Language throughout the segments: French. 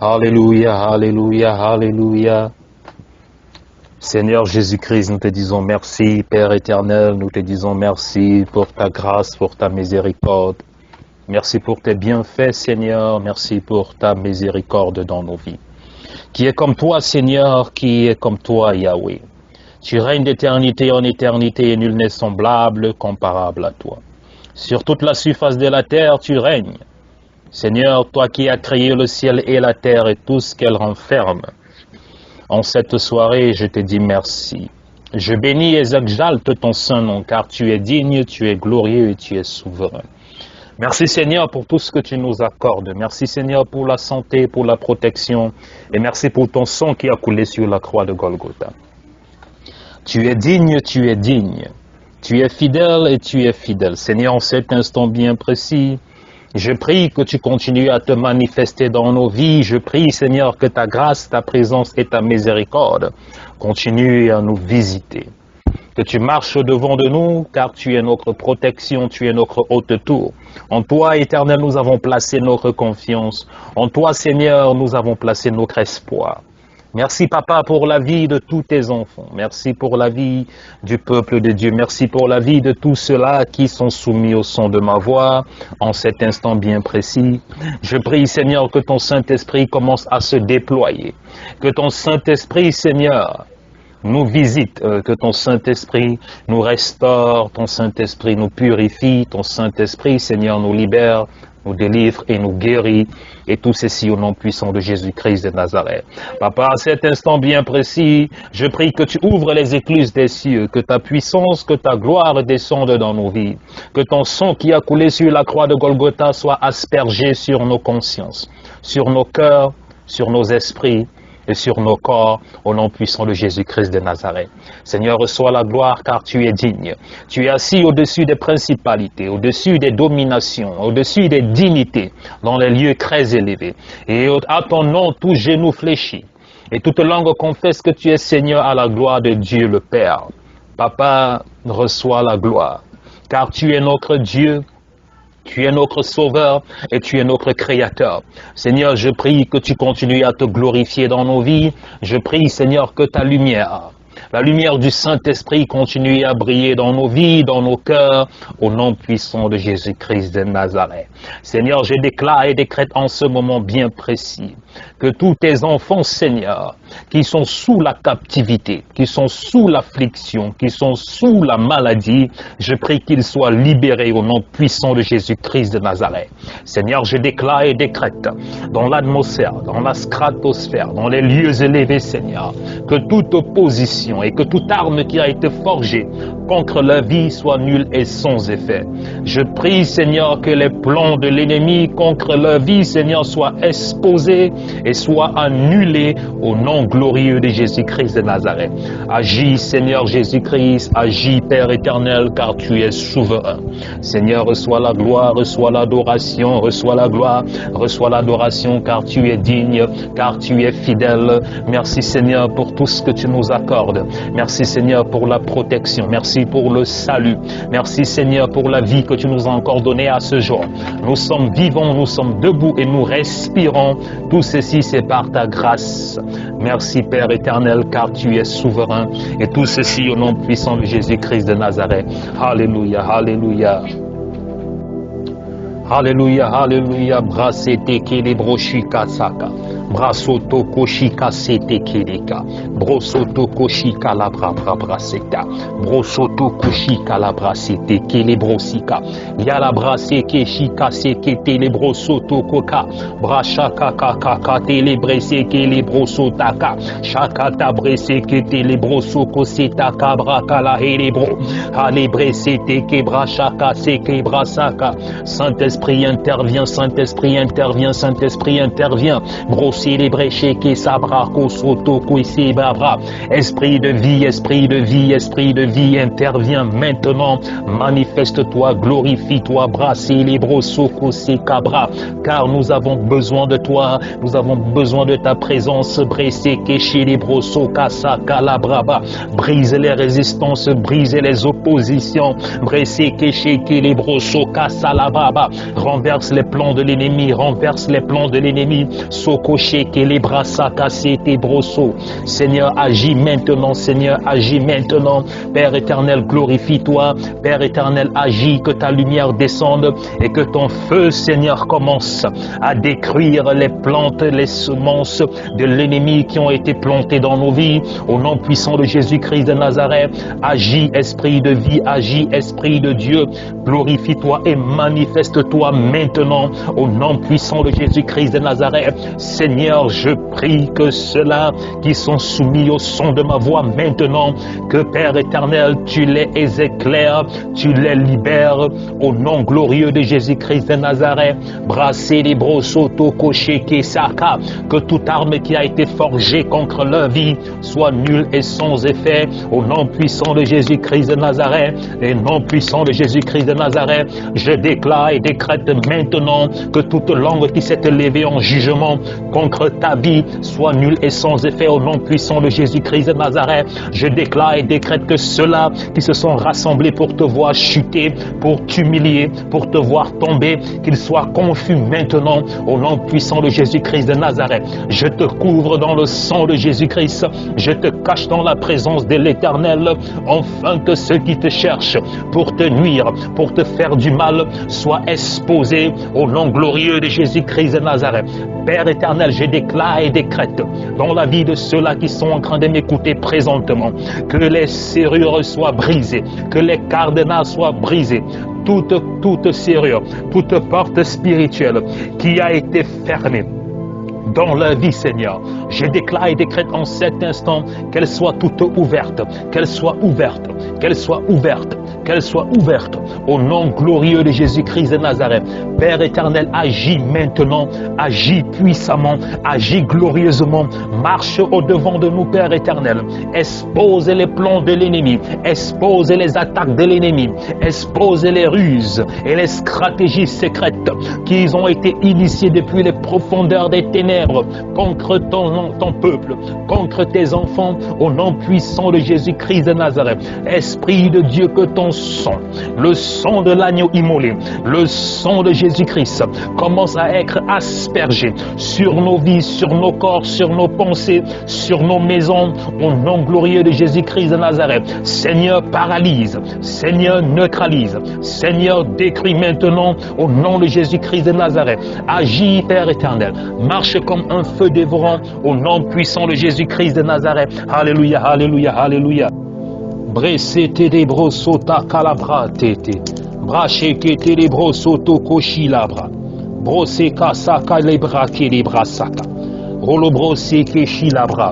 Alléluia, alléluia, alléluia. Seigneur Jésus-Christ, nous te disons merci, Père éternel, nous te disons merci pour ta grâce, pour ta miséricorde. Merci pour tes bienfaits, Seigneur, merci pour ta miséricorde dans nos vies. Qui est comme toi, Seigneur, qui est comme toi, Yahweh. Tu règnes d'éternité en éternité et nul n'est semblable, comparable à toi. Sur toute la surface de la terre, tu règnes. Seigneur, toi qui as créé le ciel et la terre et tout ce qu'elle renferme. En cette soirée, je te dis merci. Je bénis et exalte ton saint nom, car tu es digne, tu es glorieux et tu es souverain. Merci Seigneur pour tout ce que tu nous accordes. Merci Seigneur pour la santé, pour la protection. Et merci pour ton sang qui a coulé sur la croix de Golgotha. Tu es digne, tu es digne. Tu es fidèle et tu es fidèle. Seigneur, en cet instant bien précis, je prie que tu continues à te manifester dans nos vies. Je prie, Seigneur, que ta grâce, ta présence et ta miséricorde continuent à nous visiter. Que tu marches au-devant de nous, car tu es notre protection, tu es notre haute tour. En toi, Éternel, nous avons placé notre confiance. En toi, Seigneur, nous avons placé notre espoir. Merci, Papa, pour la vie de tous tes enfants. Merci pour la vie du peuple de Dieu. Merci pour la vie de tous ceux-là qui sont soumis au son de ma voix en cet instant bien précis. Je prie, Seigneur, que ton Saint-Esprit commence à se déployer. Que ton Saint-Esprit, Seigneur, nous visite, que ton Saint-Esprit nous restaure, ton Saint-Esprit nous purifie, ton Saint-Esprit, Seigneur, nous libère, nous délivre et nous guérit, et tout ceci au nom puissant de Jésus-Christ de Nazareth. Papa, à cet instant bien précis, je prie que tu ouvres les écluses des cieux, que ta puissance, que ta gloire descende dans nos vies, que ton sang qui a coulé sur la croix de Golgotha soit aspergé sur nos consciences, sur nos cœurs, sur nos esprits, et sur nos corps, au nom puissant de Jésus-Christ de Nazareth. Seigneur, reçois la gloire car tu es digne. Tu es assis au-dessus des principalités, au-dessus des dominations, au-dessus des dignités, dans les lieux très élevés. Et à ton nom, tout genou fléchit. Et toute langue confesse que tu es Seigneur à la gloire de Dieu le Père. Papa, reçois la gloire, car tu es notre Dieu. Tu es notre Sauveur et tu es notre Créateur. Seigneur, je prie que tu continues à te glorifier dans nos vies. Je prie, Seigneur, que ta lumière, la lumière du Saint-Esprit continue à briller dans nos vies, dans nos cœurs, au nom puissant de Jésus-Christ de Nazareth. Seigneur, je déclare et décrète en ce moment bien précis que tous tes enfants, Seigneur, qui sont sous la captivité, qui sont sous l'affliction, qui sont sous la maladie, je prie qu'ils soient libérés au nom puissant de Jésus-Christ de Nazareth. Seigneur, je déclare et décrète dans l'atmosphère, dans la stratosphère, dans les lieux élevés, Seigneur, que toute opposition et que toute arme qui a été forgée contre la vie soit nulle et sans effet. Je prie, Seigneur, que les plans de l'ennemi contre la vie, Seigneur, soient exposés et soient annulés au nom glorieux de Jésus-Christ de Nazareth. Agis, Seigneur Jésus-Christ, agis, Père éternel, car tu es souverain. Seigneur, reçois la gloire, reçois l'adoration, reçois la gloire, reçois l'adoration, car tu es digne, car tu es fidèle. Merci, Seigneur, pour tout ce que tu nous accordes. Merci, Seigneur, pour la protection. Merci pour le salut. Merci, Seigneur, pour la vie que tu nous as encore donnée à ce jour. Nous sommes vivants, nous sommes debout et nous respirons. Tout ceci, c'est par ta grâce. Merci, Père éternel, car tu es souverain. Et tout ceci au nom puissant de Jésus-Christ de Nazareth. Alléluia, alléluia. Alléluia, alléluia. Brasete kelebroshika saka. Brasoto koshika sete keleka. Brosoto koshika la braseta. Brosoto koshika la brasete kelebrosika. Yala braseke shika seke telebrosoto koka. Brashaka kaka telebrese kelebrosotaka. Shakata breseke telebrosoko setaka brakala helebro. Alebresete kebrashaka seke brasaka. Saint-Esprit intervient, Saint-Esprit intervient, Saint-Esprit intervient. Célébrer chez Sabra, Kosoto, Koisebabra. Esprit de vie, esprit de vie, esprit de vie, intervient maintenant. Manifeste-toi, glorifie-toi, bras, célébro, soko, sekabra. Car nous avons besoin de toi, nous avons besoin de ta présence. Bressé, célébro, soka, saka, la braba. Brise les résistances, brise les oppositions. Bressé, célébro, soka, salabraba. Renverse les plans de l'ennemi, renverse les plans de l'ennemi. Soko, Sheke les brassa cassés tes brosseaux. Seigneur, agis maintenant, Seigneur, agis maintenant. Père éternel, glorifie-toi. Père éternel, agis, que ta lumière descende et que ton feu, Seigneur, commence à détruire les plantes, les semences de l'ennemi qui ont été plantées dans nos vies. Au nom puissant de Jésus-Christ de Nazareth, agis, esprit de vie, agis, esprit de Dieu. Glorifie-toi et manifeste-toi maintenant au nom puissant de Jésus-Christ de Nazareth. Seigneur, je prie que ceux-là qui sont soumis au son de ma voix maintenant, que Père éternel, tu les éclaires, tu les libères au nom glorieux de Jésus-Christ de Nazareth. Brasser les brossoto coché saka, que toute arme qui a été forgée contre leur vie soit nulle et sans effet au nom puissant de Jésus-Christ de Nazareth. Et nom puissant de Jésus-Christ de Nazareth, je déclare et décrète maintenant que toute langue qui s'est élevée en jugement contre ta vie soit nulle et sans effet au nom puissant de Jésus-Christ de Nazareth. Je déclare et décrète que ceux-là qui se sont rassemblés pour te voir chuter, pour t'humilier, pour te voir tomber, qu'ils soient confus maintenant au nom puissant de Jésus-Christ de Nazareth. Je te couvre dans le sang de Jésus-Christ, je te cache dans la présence de l'Éternel, afin que ceux qui te cherchent pour te nuire, pour te faire du mal, soient exposés au nom glorieux de Jésus-Christ de Nazareth. Père éternel, je déclare et décrète dans la vie de ceux-là qui sont en train de m'écouter présentement, que les serrures soient brisées, que les cadenas soient brisés, toute serrure, toute porte spirituelle qui a été fermée dans leur vie, Seigneur. Je déclare et décrète en cet instant qu'elle soit toute ouverte, qu'elle soit ouverte, qu'elle soit ouverte, qu'elle soit ouverte au nom glorieux de Jésus-Christ de Nazareth. Père éternel, agis maintenant, agis puissamment, agis glorieusement, marche au-devant de nous, Père éternel. Expose les plans de l'ennemi, expose les attaques de l'ennemi, expose les ruses et les stratégies secrètes qui ont été initiées depuis les profondeurs des ténèbres contre ton peuple, contre tes enfants, au nom puissant de Jésus-Christ de Nazareth. Esprit de Dieu, que ton sang, le sang de l'agneau immolé, le sang de Jésus-Christ commence à être aspergé sur nos vies, sur nos corps, sur nos pensées, sur nos maisons, au nom glorieux de Jésus-Christ de Nazareth. Seigneur, paralyse, Seigneur, neutralise, Seigneur, détruis maintenant au nom de Jésus-Christ de Nazareth. Agis, Père éternel, marche comme un feu dévorant au nom puissant de Jésus-Christ de Nazareth. Alléluia, alléluia, alléluia. Bresete de brosota calabra tete. Bracheke te de brosoto koshilabra. Broseka saka lebra ke lebra saka. Rolo broseke shilabra.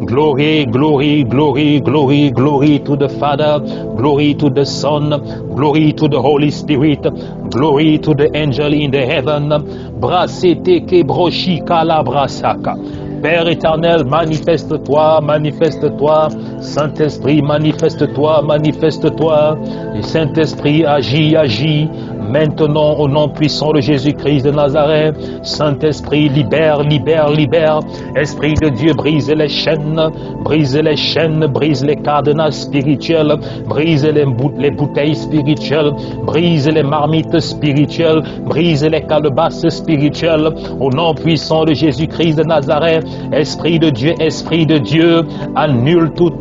Glory, glory, glory, glory, glory to the Father, glory to the Son, glory to the Holy Spirit, glory to the angel in the heaven. Brasete ke broshika la brasaka. Père éternel, manifeste-toi, manifeste-toi. Saint-Esprit, manifeste-toi, manifeste-toi. Et Saint-Esprit, agis, agis. Maintenant, au nom puissant de Jésus-Christ de Nazareth, Saint-Esprit, libère, libère, libère. Esprit de Dieu, brise les chaînes, brise les chaînes, brise les cadenas spirituels, brise les bouteilles spirituelles, brise les marmites spirituelles, brise les calebasses spirituelles. Au nom puissant de Jésus-Christ de Nazareth, Esprit de Dieu, annule tout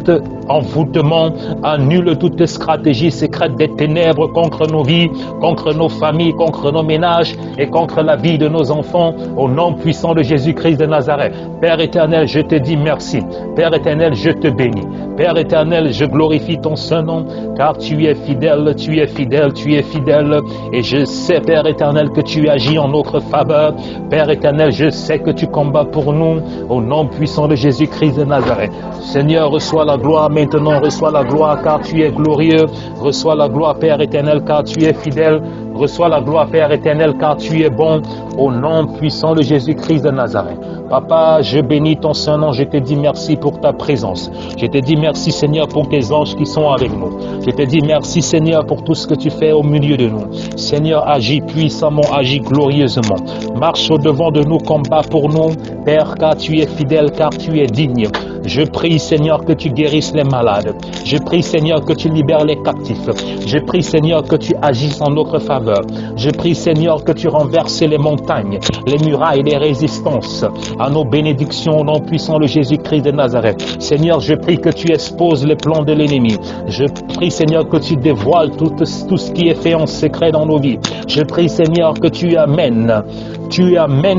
envoûtement, annule toute stratégie secrète des ténèbres contre nos vies, contre nos familles, contre nos ménages et contre la vie de nos enfants, au nom puissant de Jésus-Christ de Nazareth. Père éternel, je te dis merci. Père éternel, je te bénis. Père éternel, je glorifie ton saint nom, car tu es fidèle, tu es fidèle, tu es fidèle. Et je sais, Père éternel, que tu agis en notre faveur. Père éternel, je sais que tu combats pour nous, au nom puissant de Jésus-Christ de Nazareth. Seigneur, reçois la gloire maintenant, reçois la gloire, car tu es glorieux. Reçois la gloire, Père éternel, car tu es fidèle. Reçois la gloire, Père éternel, car tu es bon, au nom puissant de Jésus-Christ de Nazareth. Papa, je bénis ton saint nom, je te dis merci pour ta présence. Je te dis merci, Seigneur, pour tes anges qui sont avec nous. Je te dis merci, Seigneur, pour tout ce que tu fais au milieu de nous. Seigneur, agis puissamment, agis glorieusement. Marche au devant de nous, combat pour nous, Père, car tu es fidèle, car tu es digne. Je prie, Seigneur, que tu guérisses les malades. Je prie, Seigneur, que tu libères les captifs. Je prie, Seigneur, que tu agisses en notre faveur. Je prie, Seigneur, que tu renverses les montagnes, les murailles, les résistances à nos bénédictions au nom puissant de Jésus-Christ de Nazareth. Seigneur, je prie que tu exposes les plans de l'ennemi. Je prie, Seigneur, que tu dévoiles tout ce qui est fait en secret dans nos vies. Je prie, Seigneur, que tu amènes,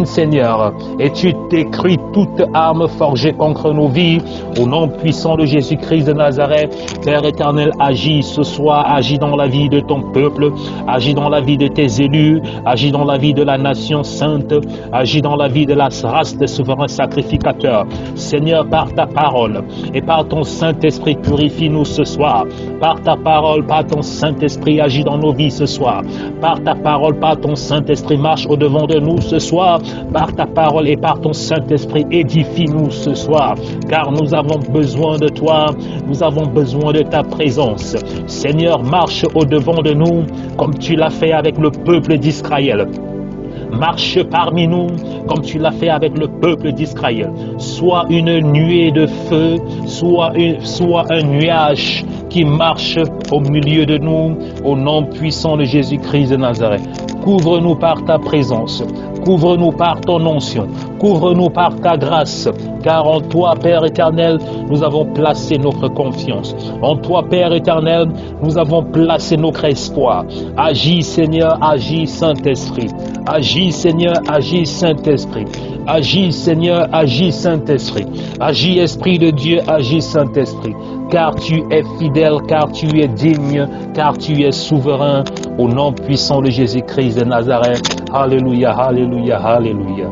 Seigneur, et tu détruis toute arme forgée contre nos vies au nom puissant de Jésus-Christ de Nazareth. Père éternel, agis ce soir, agis dans la vie de ton peuple, agis dans la vie de tes élus, agis dans la vie de la nation sainte, agis dans la vie de la race des souverains sacrificateurs. Seigneur, par ta parole et par ton Saint-Esprit, purifie-nous ce soir. Par ta parole, par ton Saint-Esprit, agis dans nos vies ce soir. Par ta parole, par ton Saint-Esprit, marche au-devant de nous ce soir. Par ta parole et par ton Saint-Esprit, édifie-nous ce soir. Car nous avons besoin de toi, nous avons besoin de ta présence. Seigneur, marche au-devant de nous comme tu l'as fait avec le peuple d'Israël. Marche parmi nous comme tu l'as fait avec le peuple d'Israël. Soit une nuée de feu, soit un nuage qui marche au milieu de nous, au nom puissant de Jésus-Christ de Nazareth. Couvre-nous par ta présence, couvre-nous par ton onction, couvre-nous par ta grâce, car en toi, Père éternel, nous avons placé notre confiance. En toi, Père éternel, nous avons placé notre espoir. Agis, Seigneur, agis, Saint-Esprit. Agis, Seigneur, agis, Saint-Esprit. Agis, Seigneur, agis, Saint-Esprit. Agis, Esprit de Dieu, agis, Saint-Esprit. Car tu es fidèle, car tu es digne, car tu es souverain, au nom puissant de Jésus-Christ de Nazareth. Alléluia, alléluia, alléluia.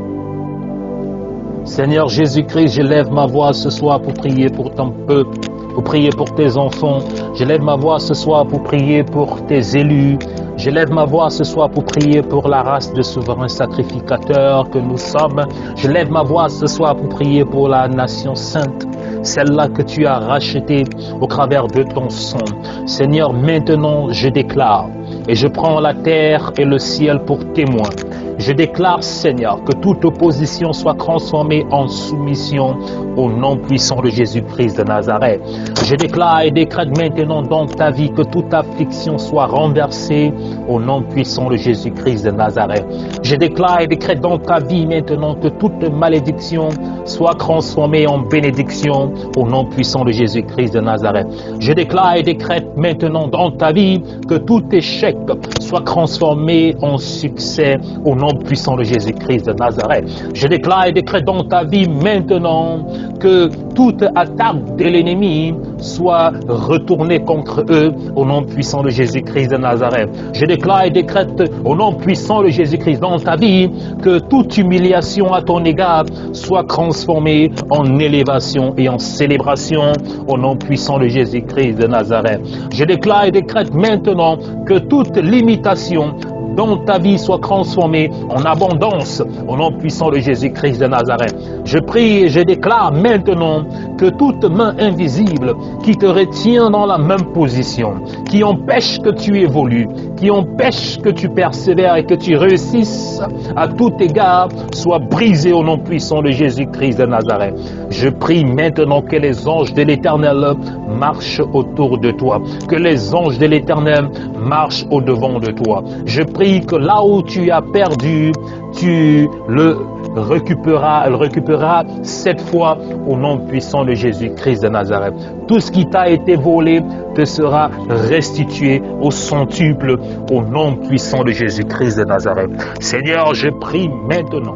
Seigneur Jésus-Christ, je lève ma voix ce soir pour prier pour ton peuple, pour prier pour tes enfants. Je lève ma voix ce soir pour prier pour tes élus. Je lève ma voix ce soir pour prier pour la race de souverains sacrificateurs que nous sommes. Je lève ma voix ce soir pour prier pour la nation sainte, celle-là que tu as rachetée au travers de ton sang. Seigneur, maintenant je déclare, et je prends la terre et le ciel pour témoins. Je déclare, Seigneur, que toute opposition soit transformée en soumission au nom puissant de Jésus-Christ de Nazareth. Je déclare et décrète maintenant dans ta vie que toute affliction soit renversée au nom puissant de Jésus-Christ de Nazareth. Je déclare et décrète dans ta vie maintenant que toute malédiction soit transformée en bénédiction au nom puissant de Jésus-Christ de Nazareth. Je déclare et décrète maintenant dans ta vie que tout échec soit transformé en succès au nom puissant de Jésus-Christ de Nazareth. Je déclare et décrète dans ta vie maintenant que toute attaque de l'ennemi soit retournée contre eux au nom puissant de Jésus-Christ de Nazareth. Je déclare et décrète au nom puissant de Jésus-Christ dans ta vie que toute humiliation à ton égard soit transformée en élévation et en célébration au nom puissant de Jésus-Christ de Nazareth. Je déclare et décrète maintenant que toute limitation dans ta vie soit transformée en abondance au nom puissant de Jésus-Christ de Nazareth. Je prie et je déclare maintenant que toute main invisible qui te retient dans la même position, qui empêche que tu évolues, qui empêche que tu persévères et que tu réussisses à tout égard, soit brisée au nom puissant de Jésus-Christ de Nazareth. Je prie maintenant que les anges de l'Éternel marchent autour de toi, que les anges de l'Éternel marchent au-devant de toi. Je prie que là où tu as perdu, tu le récupéreras cette fois au nom puissant de Jésus-Christ de Nazareth. Tout ce qui t'a été volé te sera restitué au centuple au nom puissant de Jésus-Christ de Nazareth. Seigneur, je prie maintenant.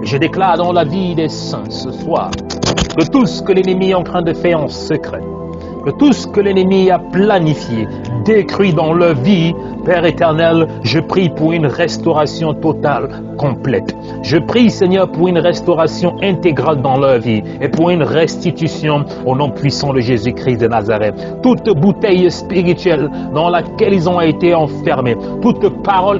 Je déclare dans la vie des saints ce soir que tout ce que l'ennemi est en train de faire en secret, que tout ce que l'ennemi a planifié, décrit dans leur vie, Père éternel, je prie pour une restauration totale, complète. Je prie, Seigneur, pour une restauration intégrale dans leur vie et pour une restitution au nom puissant de Jésus-Christ de Nazareth. Toute bouteille spirituelle dans laquelle ils ont été enfermés, toute parole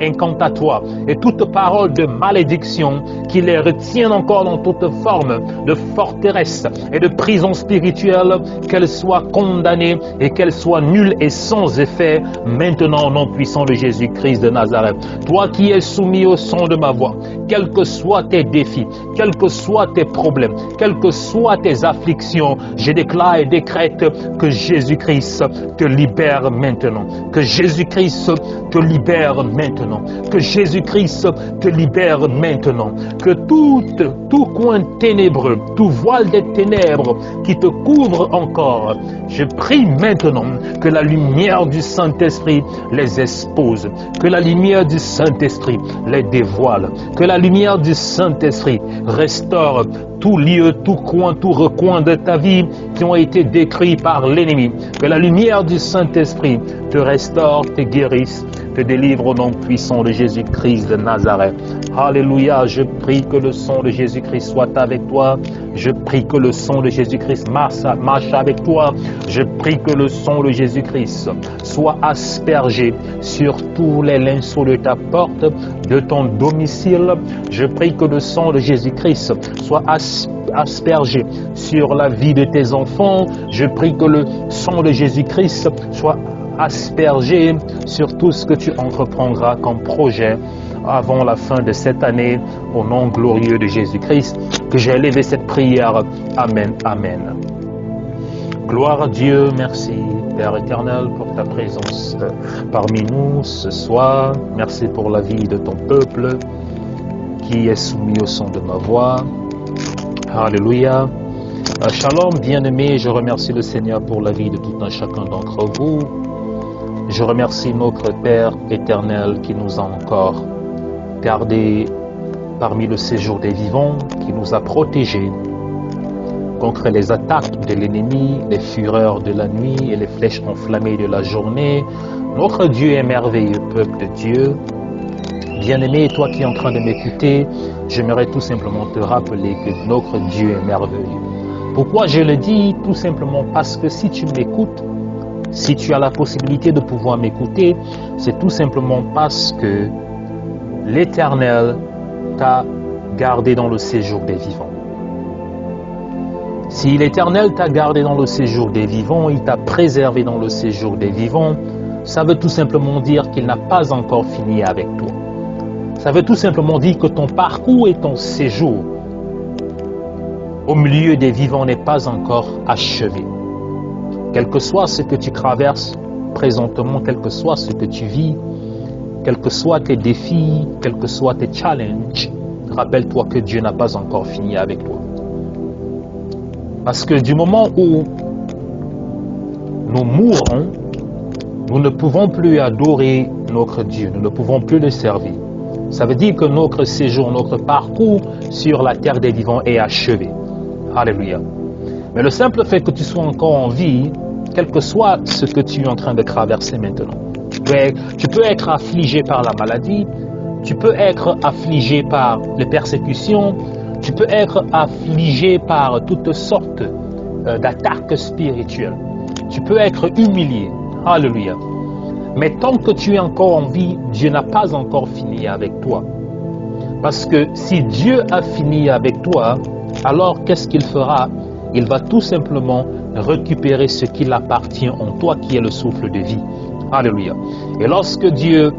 incantatoire et toute parole de malédiction qui les retient encore dans toute forme de forteresse et de prison spirituelle, qu'elle soit condamnée et qu'elle soit nulle et sans effet maintenant au nom puissant de Jésus-Christ de Nazareth. Toi qui es soumis au son de ma voix, quels que soient tes défis, quels que soient tes problèmes, quelles que soient tes afflictions, je déclare et décrète que Jésus-Christ te libère maintenant, que Jésus-Christ te libère maintenant, que Jésus-Christ te libère maintenant, que tout coin ténébreux, tout voile des ténèbres qui te couvre encore, je prie maintenant que la lumière du Saint-Esprit les expose, que la lumière du Saint-Esprit les dévoile, que la lumière du Saint-Esprit restaure tout lieu, tout coin, tout recoin de ta vie qui ont été décrits par l'ennemi. Que la lumière du Saint-Esprit te restaure, te guérisse, te délivre au nom puissant de Jésus-Christ de Nazareth. Alléluia, je prie que le sang de Jésus-Christ soit avec toi. Je prie que le sang de Jésus-Christ marche avec toi. Je prie que le sang de Jésus-Christ soit aspergé sur tous les linceaux de ta porte, de ton domicile. Je prie que le sang de Jésus-Christ soit aspergé sur la vie de tes enfants. Je prie que le sang de Jésus-Christ soit aspergé sur tout ce que tu entreprendras comme projet avant la fin de cette année, au nom glorieux de Jésus-Christ, que j'ai élevé cette prière. Amen, amen. Gloire à Dieu, merci Père éternel pour ta présence parmi nous ce soir. Merci pour la vie de ton peuple qui est soumis au son de ma voix. Alléluia. Shalom, bien-aimés, je remercie le Seigneur pour la vie de tout un chacun d'entre vous. Je remercie notre Père éternel qui nous a encore gardés parmi le séjour des vivants, qui nous a protégés contre les attaques de l'ennemi, les fureurs de la nuit et les flèches enflammées de la journée. Notre Dieu est merveilleux, peuple de Dieu. Bien-aimé, toi qui es en train de m'écouter, j'aimerais tout simplement te rappeler que notre Dieu est merveilleux. Pourquoi je le dis? Tout simplement parce que si tu m'écoutes, si tu as la possibilité de pouvoir m'écouter, c'est tout simplement parce que l'Éternel t'a gardé dans le séjour des vivants. Si l'Éternel t'a gardé dans le séjour des vivants, il t'a préservé dans le séjour des vivants, ça veut tout simplement dire qu'il n'a pas encore fini avec toi. Ça veut tout simplement dire que ton parcours et ton séjour au milieu des vivants n'est pas encore achevé. Quel que soit ce que tu traverses présentement, quel que soit ce que tu vis, quels que soient tes défis, quels que soient tes challenges, rappelle-toi que Dieu n'a pas encore fini avec toi. Parce que du moment où nous mourrons, nous ne pouvons plus adorer notre Dieu, nous ne pouvons plus le servir. Ça veut dire que notre séjour, notre parcours sur la terre des vivants est achevé. Alléluia. Mais le simple fait que tu sois encore en vie, quel que soit ce que tu es en train de traverser maintenant, tu peux être affligé par la maladie, tu peux être affligé par les persécutions, tu peux être affligé par toutes sortes d'attaques spirituelles. Tu peux être humilié. Alléluia. Mais tant que tu es encore en vie, Dieu n'a pas encore fini avec toi. Parce que si Dieu a fini avec toi, alors qu'est-ce qu'il fera? Il va tout simplement récupérer ce qu'il appartient en toi, qui est le souffle de vie. Alléluia. Et lorsque Dieu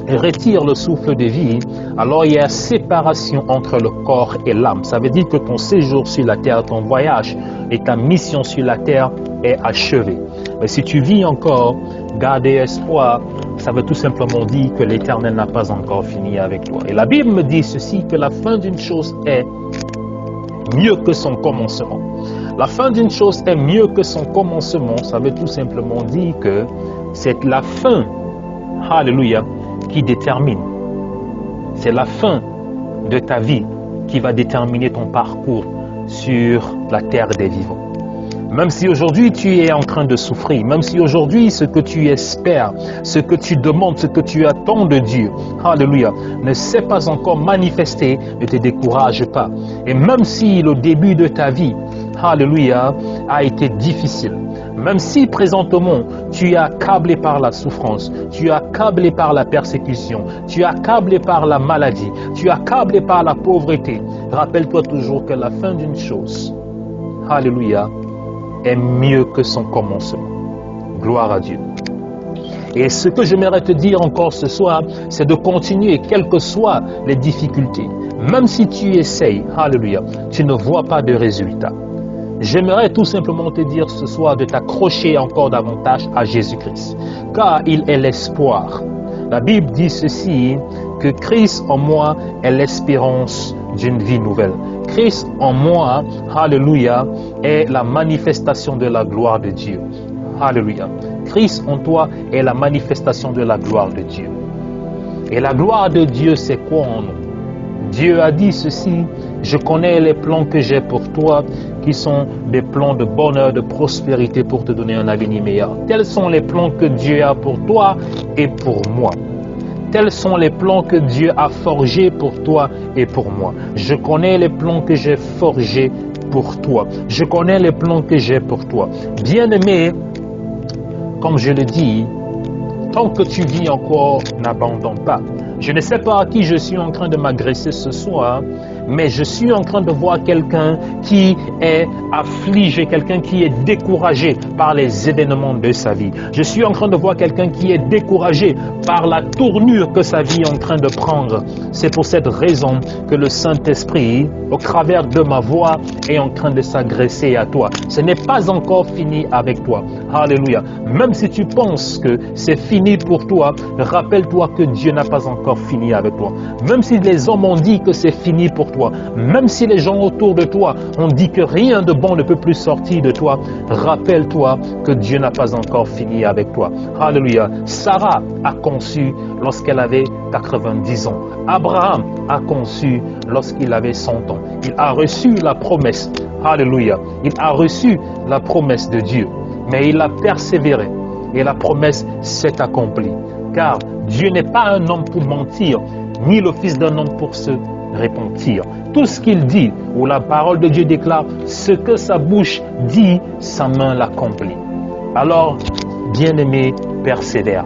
retire le souffle de vie, alors il y a séparation entre le corps et l'âme. Ça veut dire que ton séjour sur la terre, ton voyage et ta mission sur la terre est achevée. Mais si tu vis encore, garder espoir, ça veut tout simplement dire que l'Éternel n'a pas encore fini avec toi. Et la Bible me dit ceci, que la fin d'une chose est mieux que son commencement. La fin d'une chose est mieux que son commencement. Ça veut tout simplement dire que c'est la fin, alléluia, qui détermine. C'est la fin de ta vie qui va déterminer ton parcours sur la terre des vivants. Même si aujourd'hui tu es en train de souffrir, même si aujourd'hui ce que tu espères, ce que tu demandes, ce que tu attends de Dieu, alléluia, ne s'est pas encore manifesté, ne te décourage pas. Et même si le début de ta vie, alléluia, a été difficile, même si présentement tu es accablé par la souffrance, tu es accablé par la persécution, tu es accablé par la maladie, tu es accablé par la pauvreté, rappelle-toi toujours que la fin d'une chose, alléluia, est mieux que son commencement. Gloire à Dieu. Et ce que j'aimerais te dire encore ce soir, c'est de continuer, quelles que soient les difficultés. Même si tu essayes, alléluia, tu ne vois pas de résultat. J'aimerais tout simplement te dire ce soir de t'accrocher encore davantage à Jésus-Christ, car il est l'espoir. La Bible dit ceci, que Christ en moi est l'espérance d'une vie nouvelle. Christ en moi, alléluia, est la manifestation de la gloire de Dieu. Alléluia. Christ en toi est la manifestation de la gloire de Dieu. Et la gloire de Dieu, c'est quoi en nous? Dieu a dit ceci, je connais les plans que j'ai pour toi, qui sont des plans de bonheur, de prospérité pour te donner un avenir meilleur. Tels sont les plans que Dieu a pour toi et pour moi. Tels sont les plans que Dieu a forgés pour toi et pour moi. Je connais les plans que j'ai forgés pour toi. Je connais les plans que j'ai pour toi. Bien-aimé, comme je le dis, tant que tu vis encore, n'abandonne pas. Je ne sais pas à qui je suis en train de m'agresser ce soir, mais je suis en train de voir quelqu'un qui est affligé, quelqu'un qui est découragé par les événements de sa vie. Je suis en train de voir quelqu'un qui est découragé par la tournure que sa vie est en train de prendre. C'est pour cette raison que le Saint-Esprit, au travers de ma voix, est en train de s'agresser à toi. Ce n'est pas encore fini avec toi. Alléluia. Même si tu penses que c'est fini pour toi, rappelle-toi que Dieu n'a pas encore fini avec toi. Même si les hommes ont dit que c'est fini pour toi, même si les gens autour de toi ont dit que rien de bon ne peut plus sortir de toi, rappelle-toi que Dieu n'a pas encore fini avec toi. Alléluia. Sarah a conçu lorsqu'elle avait 90 ans. Abraham a conçu lorsqu'il avait 100 ans. Il a reçu la promesse. Alléluia. Il a reçu la promesse de Dieu. Mais il a persévéré. Et la promesse s'est accomplie. Car Dieu n'est pas un homme pour mentir, ni le fils d'un homme pour se repentir. Tout ce qu'il dit, ou la parole de Dieu déclare, ce que sa bouche dit, sa main l'accomplit. Alors, bien-aimé, persévère.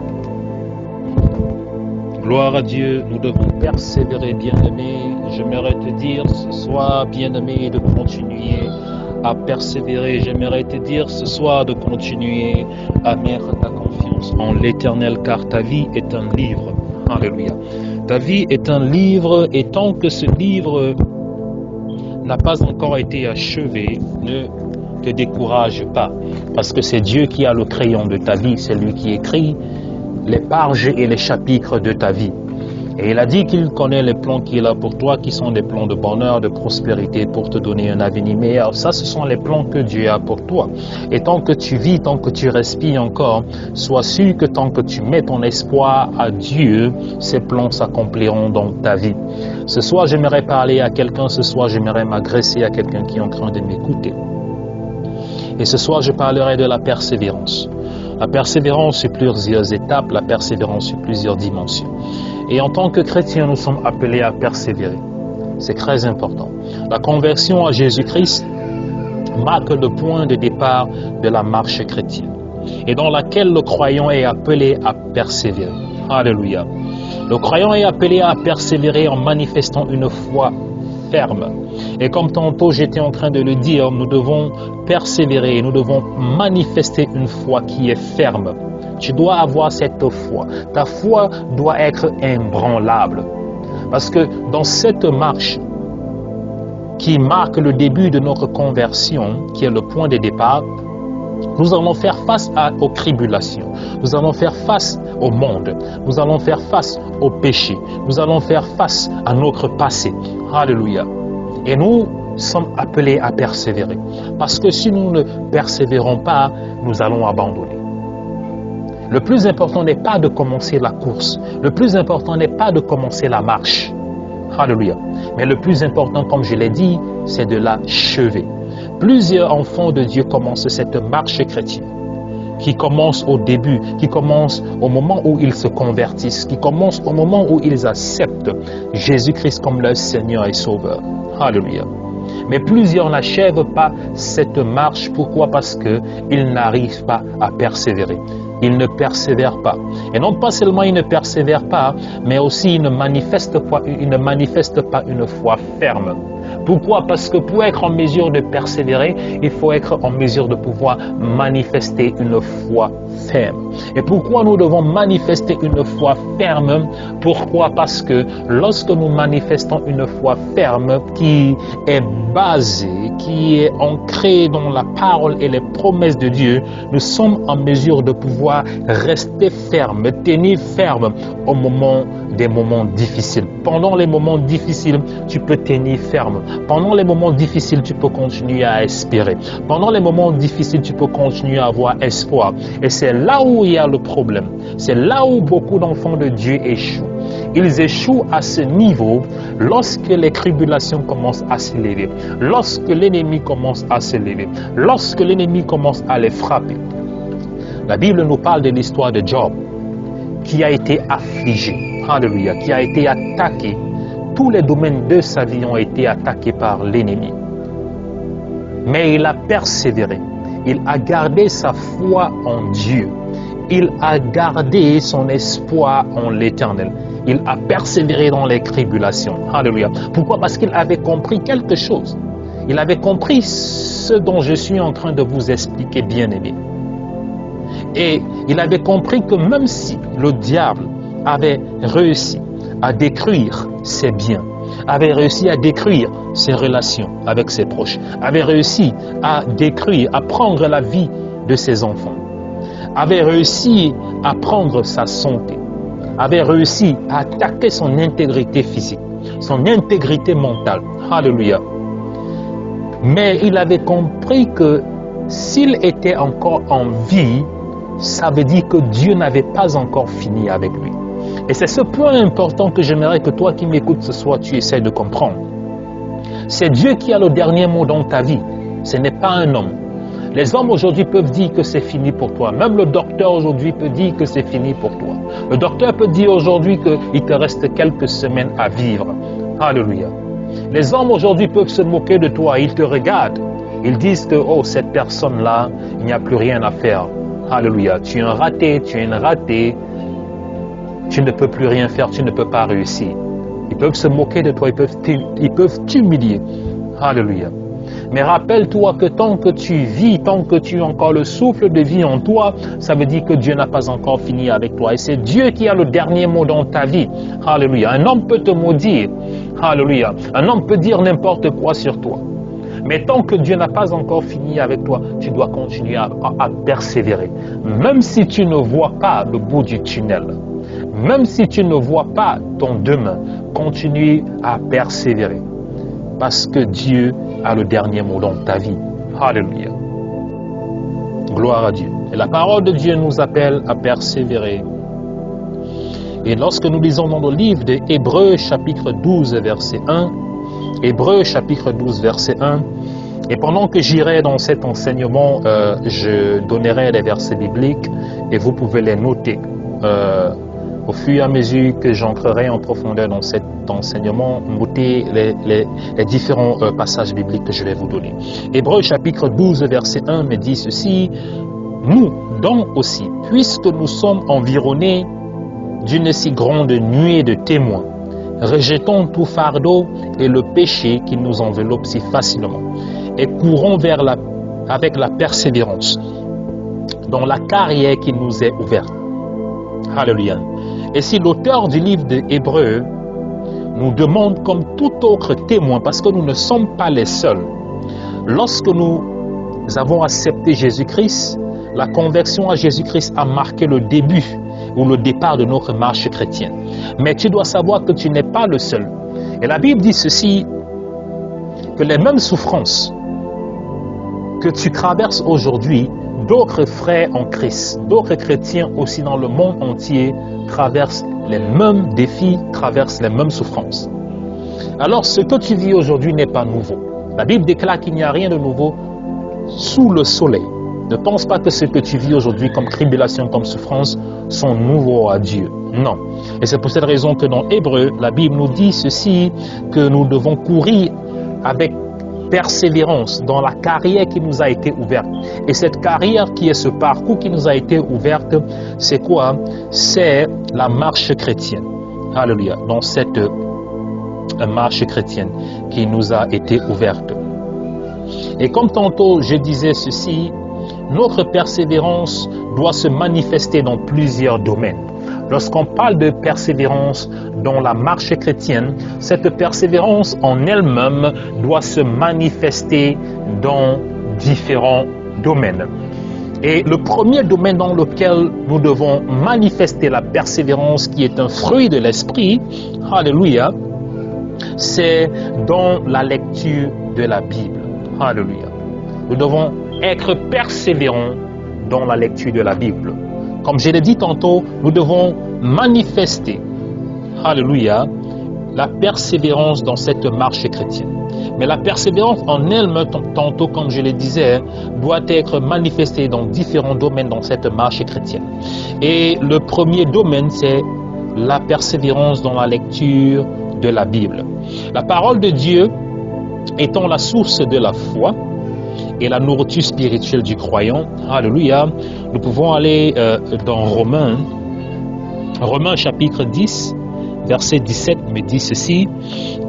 Gloire à Dieu, nous devons persévérer, bien-aimé. J'aimerais te dire ce soir, bien-aimé, de continuer à persévérer. J'aimerais te dire ce soir de continuer à mettre ta confiance en l'Éternel, car ta vie est un livre. Alléluia. Ta vie est un livre, et tant que ce livre n'a pas encore été achevé, ne te décourage pas, parce que c'est Dieu qui a le crayon de ta vie, c'est lui qui écrit les pages et les chapitres de ta vie. Et il a dit qu'il connaît les plans qu'il a pour toi, qui sont des plans de bonheur, de prospérité, pour te donner un avenir meilleur. Ça, ce sont les plans que Dieu a pour toi. Et tant que tu vis, tant que tu respires encore, sois sûr que tant que tu mets ton espoir à Dieu, ces plans s'accompliront dans ta vie. Ce soir, j'aimerais parler à quelqu'un. Ce soir, j'aimerais m'agresser à quelqu'un qui est en train de m'écouter. Et ce soir, je parlerai de la persévérance. La persévérance sur plusieurs étapes, la persévérance sur plusieurs dimensions. Et en tant que chrétiens, nous sommes appelés à persévérer. C'est très important. La conversion à Jésus-Christ marque le point de départ de la marche chrétienne, et dans laquelle le croyant est appelé à persévérer. Alléluia. Le croyant est appelé à persévérer en manifestant une foi ferme. Et comme tantôt j'étais en train de le dire, nous devons persévérer, nous devons manifester une foi qui est ferme. Tu dois avoir cette foi. Ta foi doit être ébranlable. Parce que dans cette marche qui marque le début de notre conversion, qui est le point de départ, nous allons faire face aux tribulations. Nous allons faire face au monde. Nous allons faire face au péché. Nous allons faire face à notre passé. Alléluia. Et nous sommes appelés à persévérer. Parce que si nous ne persévérons pas, nous allons abandonner. Le plus important n'est pas de commencer la course. Le plus important n'est pas de commencer la marche. Alléluia. Mais le plus important, comme je l'ai dit, c'est de l'achever. Plusieurs enfants de Dieu commencent cette marche chrétienne, qui commence au début, qui commence au moment où ils se convertissent, qui commence au moment où ils acceptent Jésus-Christ comme leur Seigneur et Sauveur. Alléluia. Mais plusieurs n'achèvent pas cette marche. Pourquoi? Parce qu'ils n'arrivent pas à persévérer. Ils ne persévèrent pas. Et non pas seulement ils ne persévèrent pas, mais aussi ils ne manifestent pas une foi ferme. Pourquoi? Parce que pour être en mesure de persévérer, il faut être en mesure de pouvoir manifester une foi ferme. Et pourquoi nous devons manifester une foi ferme? Pourquoi? Parce que lorsque nous manifestons une foi ferme qui est basée, qui est ancrée dans la parole et les promesses de Dieu, nous sommes en mesure de pouvoir rester ferme, tenir ferme au moment des moments difficiles. Pendant les moments difficiles, tu peux tenir ferme. Pendant les moments difficiles, tu peux continuer à espérer. Pendant les moments difficiles, tu peux continuer à avoir espoir. Et c'est là où il y a le problème. C'est là où beaucoup d'enfants de Dieu échouent. Ils échouent à ce niveau lorsque les tribulations commencent à s'élever, lorsque l'ennemi commence à s'élever, lorsque l'ennemi commence à les frapper. La Bible nous parle de l'histoire de Job, qui a été affligé, alléluia, qui a été attaqué. Tous les domaines de sa vie ont été attaqués par l'ennemi. Mais il a persévéré. Il a gardé sa foi en Dieu. Il a gardé son espoir en l'Éternel. Il a persévéré dans les tribulations. Alléluia. Pourquoi? Parce qu'il avait compris quelque chose. Il avait compris ce dont je suis en train de vous expliquer, bien-aimé. Et il avait compris que même si le diable avait réussi à détruire ses biens, avait réussi à détruire ses relations avec ses proches, avait réussi à détruire, à prendre la vie de ses enfants, avait réussi à prendre sa santé, avait réussi à attaquer son intégrité physique, son intégrité mentale. Alléluia. Mais il avait compris que s'il était encore en vie, ça veut dire que Dieu n'avait pas encore fini avec lui. Et c'est ce point important que j'aimerais que toi qui m'écoutes ce soir, tu essaies de comprendre. C'est Dieu qui a le dernier mot dans ta vie. Ce n'est pas un homme. Les hommes aujourd'hui peuvent dire que c'est fini pour toi. Même le docteur aujourd'hui peut dire que c'est fini pour toi. Le docteur peut dire aujourd'hui qu'il te reste quelques semaines à vivre. Alléluia. Les hommes aujourd'hui peuvent se moquer de toi. Ils te regardent. Ils disent que, oh, cette personne-là, il n'y a plus rien à faire. Alléluia. Tu es un raté, tu es une ratée. Tu ne peux plus rien faire, tu ne peux pas réussir. Ils peuvent se moquer de toi, ils peuvent t'humilier. Alléluia. Mais rappelle-toi que tant que tu vis, tant que tu as encore le souffle de vie en toi, ça veut dire que Dieu n'a pas encore fini avec toi. Et c'est Dieu qui a le dernier mot dans ta vie. Alléluia. Un homme peut te maudire. Alléluia. Un homme peut dire n'importe quoi sur toi. Mais tant que Dieu n'a pas encore fini avec toi, tu dois continuer à persévérer. Même si tu ne vois pas le bout du tunnel, même si tu ne vois pas ton demain, continue à persévérer. Parce que Dieu a le dernier mot dans ta vie. Alléluia. Gloire à Dieu. Et la parole de Dieu nous appelle à persévérer. Et lorsque nous lisons dans le livre de Hébreux chapitre 12 verset 1, Hébreux chapitre 12 verset 1, et pendant que j'irai dans cet enseignement, je donnerai des versets bibliques et vous pouvez les noter. Au fur et à mesure que j'entrerai en profondeur dans cet enseignement, notez les différents passages bibliques que je vais vous donner. Hébreux chapitre 12 verset 1 me dit ceci: nous donc aussi, puisque nous sommes environnés d'une si grande nuée de témoins, rejetons tout fardeau et le péché qui nous enveloppe si facilement, et courons avec la persévérance dans la carrière qui nous est ouverte. Alléluia. Et si l'auteur du livre de Hébreux nous demande comme tout autre témoin, parce que nous ne sommes pas les seuls, lorsque nous avons accepté Jésus-Christ, la conversion à Jésus-Christ a marqué le début ou le départ de notre marche chrétienne. Mais tu dois savoir que tu n'es pas le seul. Et la Bible dit ceci, que les mêmes souffrances que tu traverses aujourd'hui, d'autres frères en Christ, d'autres chrétiens aussi dans le monde entier traversent les mêmes défis, traversent les mêmes souffrances. Alors ce que tu vis aujourd'hui n'est pas nouveau. La Bible déclare qu'il n'y a rien de nouveau sous le soleil. Ne pense pas que ce que tu vis aujourd'hui comme tribulation, comme souffrance, sont nouveaux à Dieu. Non. Et c'est pour cette raison que dans Hébreux, la Bible nous dit ceci, que nous devons courir avec persévérance dans la carrière qui nous a été ouverte. Et cette carrière qui est ce parcours qui nous a été ouverte, c'est quoi? C'est la marche chrétienne. Alléluia. Dans cette marche chrétienne qui nous a été ouverte. Et comme tantôt je disais ceci, notre persévérance doit se manifester dans plusieurs domaines. Lorsqu'on parle de persévérance dans la marche chrétienne, cette persévérance en elle-même doit se manifester dans différents domaines. Et le premier domaine dans lequel nous devons manifester la persévérance qui est un fruit de l'esprit, alléluia, c'est dans la lecture de la Bible. Alléluia. Nous devons être persévérants dans la lecture de la Bible. Comme je l'ai dit tantôt, nous devons manifester, alléluia, la persévérance dans cette marche chrétienne. Mais la persévérance en elle-même, tantôt comme je le disais, doit être manifestée dans différents domaines dans cette marche chrétienne. Et le premier domaine, c'est la persévérance dans la lecture de la Bible. La parole de Dieu étant la source de la foi et la nourriture spirituelle du croyant, alléluia, nous pouvons aller dans Romains chapitre 10, verset 17 me dit ceci: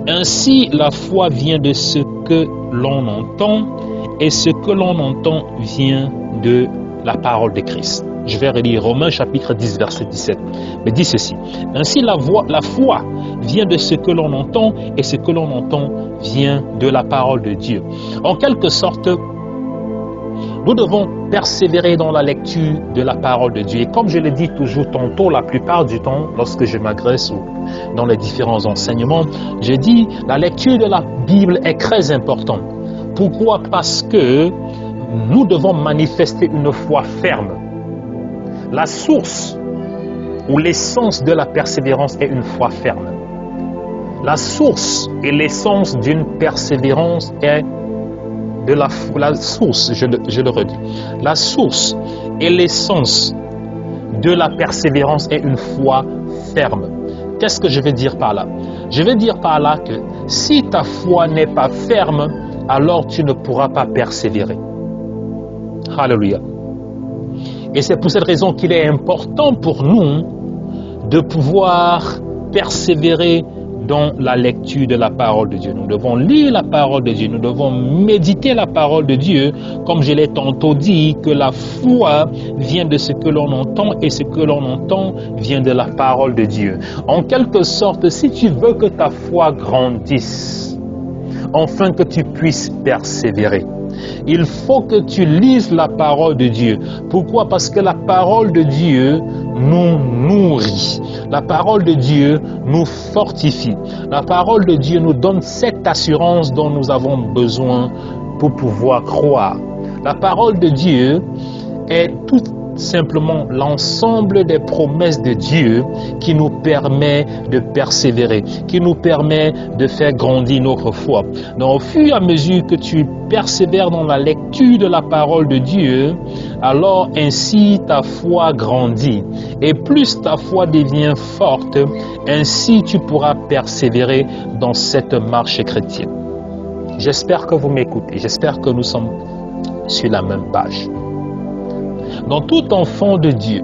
ainsi la foi vient de ce que l'on entend, et ce que l'on entend vient de la parole de Christ. Je vais relire Romains chapitre 10, verset 17. Me dit ceci: ainsi la foi vient de ce que l'on entend, et ce que l'on entend vient de la parole de Dieu. En quelque sorte, nous devons persévérer dans la lecture de la parole de Dieu. Et comme je le dis toujours tantôt, la plupart du temps, lorsque je m'agresse dans les différents enseignements, je dis la lecture de la Bible est très importante. Pourquoi? Parce que nous devons manifester une foi ferme. La source ou l'essence de la persévérance est une foi ferme. La source et l'essence d'une persévérance est de la source, je le redis. La source et l'essence de la persévérance est une foi ferme. Qu'est-ce que je veux dire par là? Je veux dire par là que si ta foi n'est pas ferme, alors tu ne pourras pas persévérer. Alléluia. Et c'est pour cette raison qu'il est important pour nous de pouvoir persévérer dans la lecture de la parole de Dieu. Nous devons lire la parole de Dieu, nous devons méditer la parole de Dieu, comme je l'ai tantôt dit, que la foi vient de ce que l'on entend, et ce que l'on entend vient de la parole de Dieu. En quelque sorte, si tu veux que ta foi grandisse, afin que tu puisses persévérer, il faut que tu lises la parole de Dieu. Pourquoi? Parce que la parole de Dieu nous nourrit. La parole de Dieu nous fortifie. La parole de Dieu nous donne cette assurance dont nous avons besoin pour pouvoir croire. La parole de Dieu est tout simplement l'ensemble des promesses de Dieu qui nous permet de persévérer, qui nous permet de faire grandir notre foi. Donc, au fur et à mesure que tu persévères dans la lecture de la parole de Dieu, alors ainsi ta foi grandit. Et plus ta foi devient forte, ainsi tu pourras persévérer dans cette marche chrétienne. J'espère que vous m'écoutez, j'espère que nous sommes sur la même page. Dans tout enfant de Dieu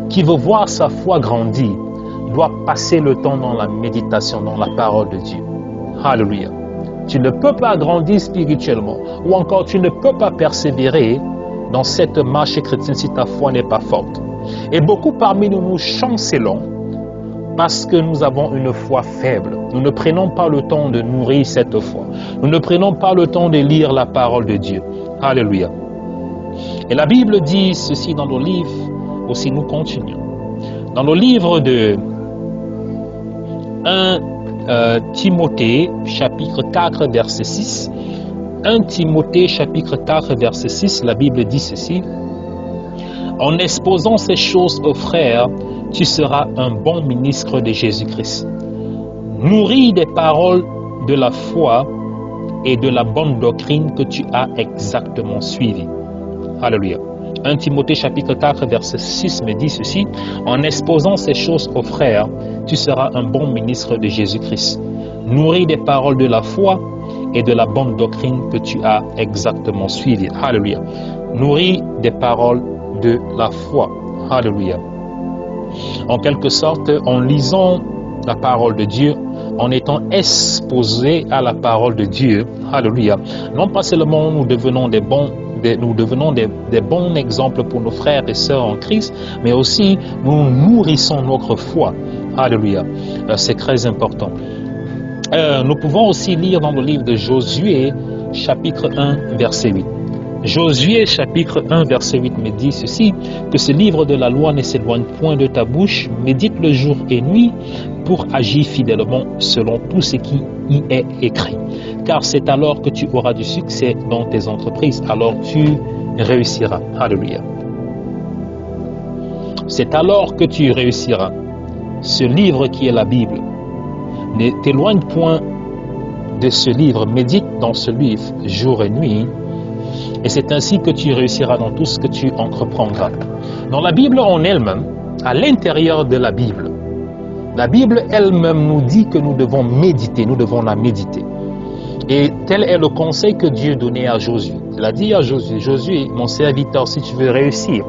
qui veut voir sa foi grandir, doit passer le temps dans la méditation, dans la parole de Dieu. Alléluia. Tu ne peux pas grandir spirituellement, ou encore tu ne peux pas persévérer dans cette marche chrétienne si ta foi n'est pas forte. Et beaucoup parmi nous, nous chancelons parce que nous avons une foi faible. Nous ne prenons pas le temps de nourrir cette foi. Nous ne prenons pas le temps de lire la parole de Dieu. Alléluia. Et la Bible dit ceci dans le livre, aussi nous continuons. Dans le livre de 1 Timothée, chapitre 4, verset 6, 1 Timothée, chapitre 4, verset 6, la Bible dit ceci: en exposant ces choses aux frères, tu seras un bon ministre de Jésus-Christ, nourri des paroles de la foi et de la bonne doctrine que tu as exactement suivie. Alléluia. 1 Timothée chapitre 4 verset 6 me dit ceci: en exposant ces choses aux frères, tu seras un bon ministre de Jésus-Christ, nourri des paroles de la foi et de la bonne doctrine que tu as exactement suivie. Alléluia. Nourri des paroles de la foi. Alléluia. En quelque sorte, en lisant la parole de Dieu, en étant exposés à la parole de Dieu. Alléluia. Non pas seulement nous devenons des bons exemples pour nos frères et sœurs en Christ, mais aussi nous nourrissons notre foi. Alléluia. C'est très important. Nous pouvons aussi lire dans le livre de Josué, chapitre 1, verset 8. Josué, chapitre 1, verset 8 me dit ceci, que ce livre de la loi ne s'éloigne point de ta bouche, médite-le jour et nuit pour agir fidèlement selon tout ce qui y est écrit. Car c'est alors que tu auras du succès dans tes entreprises, alors tu réussiras. Alléluia. C'est alors que tu réussiras. Ce livre qui est la Bible, ne t'éloigne point de ce livre, médite dans ce livre jour et nuit, et c'est ainsi que tu réussiras dans tout ce que tu entreprendras. Dans la Bible en elle-même, à l'intérieur de la Bible elle-même nous dit que nous devons méditer, nous devons la méditer. Et tel est le conseil que Dieu donnait à Josué. Il a dit à Josué, Josué, mon serviteur, si tu veux réussir,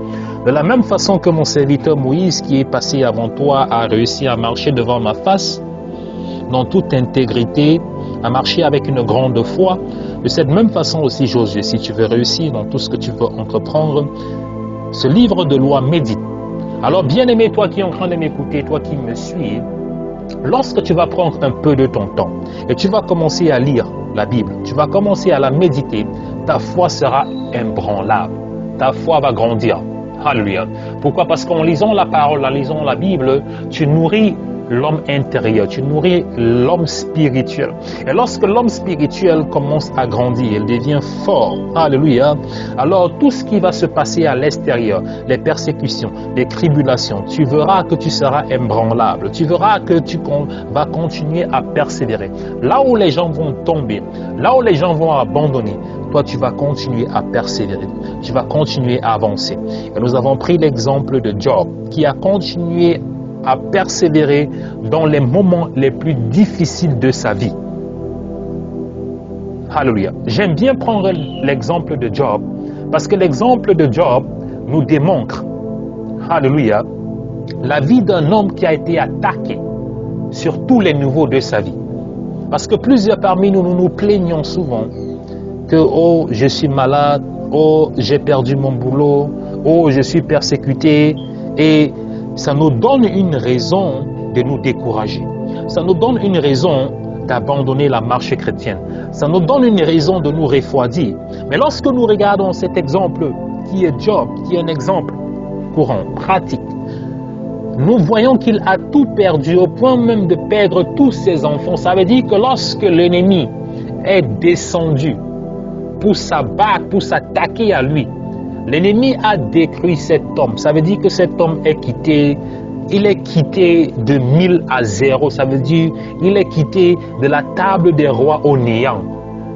de la même façon que mon serviteur Moïse qui est passé avant toi a réussi à marcher devant ma face, dans toute intégrité, à marcher avec une grande foi, de cette même façon aussi Josué, si tu veux réussir dans tout ce que tu veux entreprendre, ce livre de loi médite. Alors bien-aimé, toi qui es en train de m'écouter, toi qui me suis, lorsque tu vas prendre un peu de ton temps et tu vas commencer à lire la Bible, tu vas commencer à la méditer, ta foi sera ébranlable, ta foi va grandir. Alléluia. Pourquoi? Parce qu'en lisant la parole, en lisant la Bible, tu nourris l'homme intérieur, tu nourris l'homme spirituel. Et lorsque l'homme spirituel commence à grandir, il devient fort, alléluia, alors tout ce qui va se passer à l'extérieur, les persécutions, les tribulations, tu verras que tu seras ébranlable, tu verras que tu vas continuer à persévérer. Là où les gens vont tomber, là où les gens vont abandonner, toi tu vas continuer à persévérer, tu vas continuer à avancer. Et nous avons pris l'exemple de Job, qui a continué à persévérer dans les moments les plus difficiles de sa vie. Alléluia. J'aime bien prendre l'exemple de Job, parce que l'exemple de Job nous démontre, alléluia, la vie d'un homme qui a été attaqué sur tous les niveaux de sa vie. Parce que plusieurs parmi nous, nous nous plaignons souvent que, oh, je suis malade, oh, j'ai perdu mon boulot, oh, je suis persécuté, et ça nous donne une raison de nous décourager. Ça nous donne une raison d'abandonner la marche chrétienne. Ça nous donne une raison de nous refroidir. Mais lorsque nous regardons cet exemple qui est Job, qui est un exemple courant, pratique, nous voyons qu'il a tout perdu au point même de perdre tous ses enfants. Ça veut dire que lorsque l'ennemi est descendu pour s'abattre, pour s'attaquer à lui, l'ennemi a détruit cet homme. Ça veut dire que cet homme est quitté. Il est quitté de 1000 à 0. Ça veut dire il est quitté de la table des rois au néant.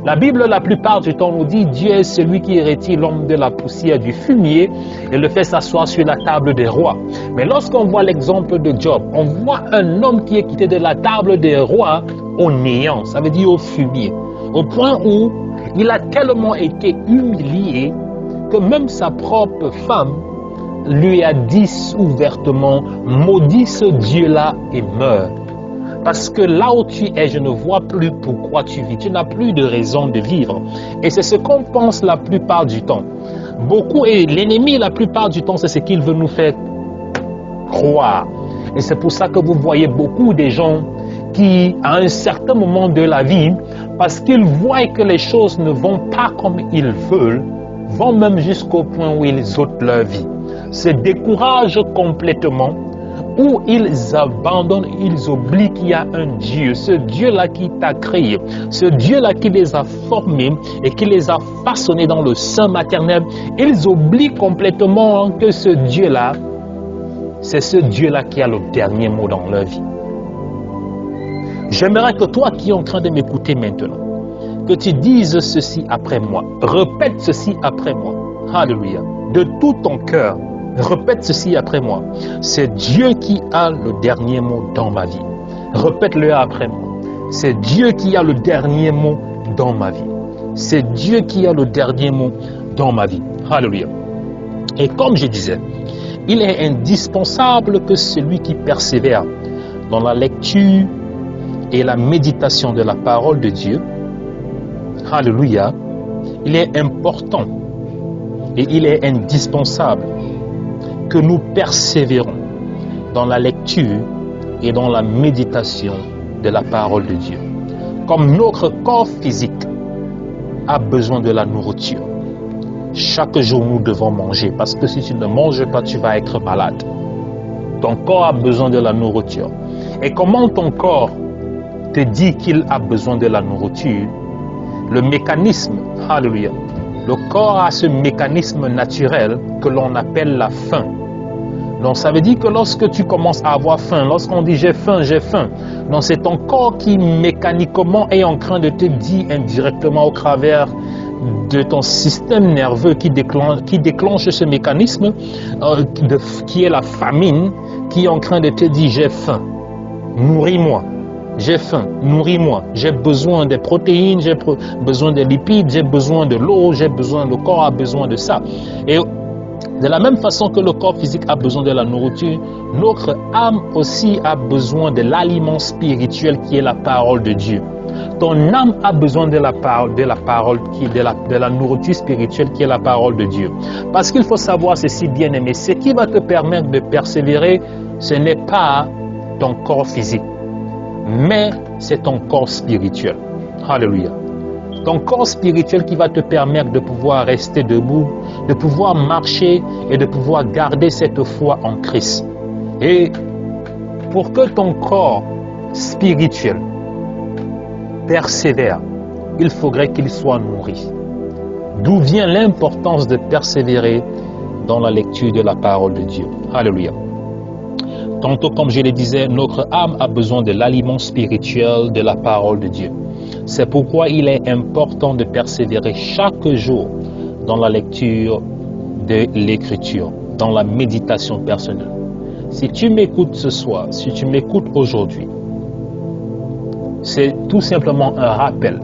La Bible, la plupart du temps, nous dit Dieu est celui qui retire l'homme de la poussière du fumier et le fait s'asseoir sur la table des rois. Mais lorsqu'on voit l'exemple de Job, on voit un homme qui est quitté de la table des rois au néant. Ça veut dire au fumier. Au point où il a tellement été humilié que même sa propre femme lui a dit ouvertement, maudis ce Dieu-là et meurs. Parce que là où tu es, je ne vois plus pourquoi tu vis. Tu n'as plus de raison de vivre. Et c'est ce qu'on pense la plupart du temps. Beaucoup, et l'ennemi la plupart du temps, c'est ce qu'il veut nous faire croire. Et c'est pour ça que vous voyez beaucoup de gens qui, à un certain moment de la vie, parce qu'ils voient que les choses ne vont pas comme ils veulent, vont même jusqu'au point où ils ôtent leur vie, se découragent complètement, où ils abandonnent, ils oublient qu'il y a un Dieu, ce Dieu-là qui t'a créé, ce Dieu-là qui les a formés et qui les a façonnés dans le sein maternel. Ils oublient complètement que ce Dieu-là, c'est ce Dieu-là qui a le dernier mot dans leur vie. J'aimerais que toi qui es en train de m'écouter maintenant, que tu dises ceci après moi. Répète ceci après moi. Alléluia. De tout ton cœur, répète ceci après moi. C'est Dieu qui a le dernier mot dans ma vie. Répète-le après moi. C'est Dieu qui a le dernier mot dans ma vie. C'est Dieu qui a le dernier mot dans ma vie. Alléluia. Et comme je disais, il est indispensable que celui qui persévère dans la lecture, et la méditation de la parole de Dieu, alléluia, il est important et il est indispensable que nous persévérons dans la lecture et dans la méditation de la parole de Dieu. Comme notre corps physique a besoin de la nourriture, chaque jour nous devons manger, parce que si tu ne manges pas, tu vas être malade. Ton corps a besoin de la nourriture. Et comment ton corps te dit qu'il a besoin de la nourriture? Le mécanisme, alléluia, le corps a ce mécanisme naturel que l'on appelle la faim. Donc ça veut dire que lorsque tu commences à avoir faim, lorsqu'on dit j'ai faim, donc c'est ton corps qui mécaniquement est en train de te dire indirectement au travers de ton système nerveux qui déclenche ce mécanisme qui est la famine, qui est en train de te dire j'ai faim, nourris-moi. J'ai faim, nourris-moi, j'ai besoin des protéines, j'ai besoin des lipides, j'ai besoin de l'eau, le corps a besoin de ça. Et de la même façon que le corps physique a besoin de la nourriture, notre âme aussi a besoin de l'aliment spirituel qui est la parole de Dieu. Ton âme a besoin de la nourriture spirituelle qui est la parole de Dieu. Parce qu'il faut savoir ceci, bien-aimé, ce qui va te permettre de persévérer, ce n'est pas ton corps physique, mais c'est ton corps spirituel. Alléluia. Ton corps spirituel qui va te permettre de pouvoir rester debout, de pouvoir marcher et de pouvoir garder cette foi en Christ. Et pour que ton corps spirituel persévère, il faudrait qu'il soit nourri. D'où vient l'importance de persévérer dans la lecture de la parole de Dieu. Alléluia. Tantôt, comme je le disais, notre âme a besoin de l'aliment spirituel de la parole de Dieu. C'est pourquoi il est important de persévérer chaque jour dans la lecture de l'Écriture, dans la méditation personnelle. Si tu m'écoutes ce soir, si tu m'écoutes aujourd'hui, c'est tout simplement un rappel.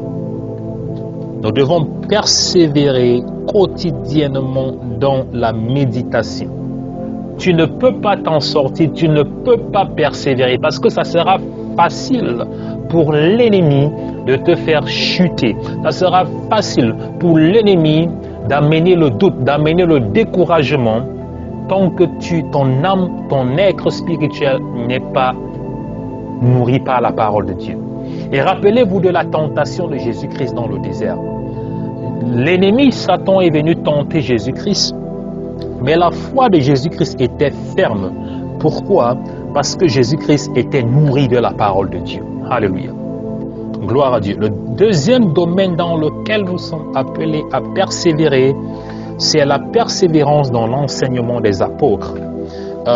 Nous devons persévérer quotidiennement dans la méditation. Tu ne peux pas t'en sortir, tu ne peux pas persévérer parce que ça sera facile pour l'ennemi de te faire chuter. Ça sera facile pour l'ennemi d'amener le doute, d'amener le découragement tant que ton âme, ton être spirituel n'est pas nourri par la parole de Dieu. Et rappelez-vous de la tentation de Jésus-Christ dans le désert. L'ennemi Satan est venu tenter Jésus-Christ, mais la foi de Jésus-Christ était ferme. Pourquoi? Parce que Jésus-Christ était nourri de la parole de Dieu. Alléluia. Gloire à Dieu. Le deuxième domaine dans lequel nous sommes appelés à persévérer, c'est la persévérance dans l'enseignement des apôtres.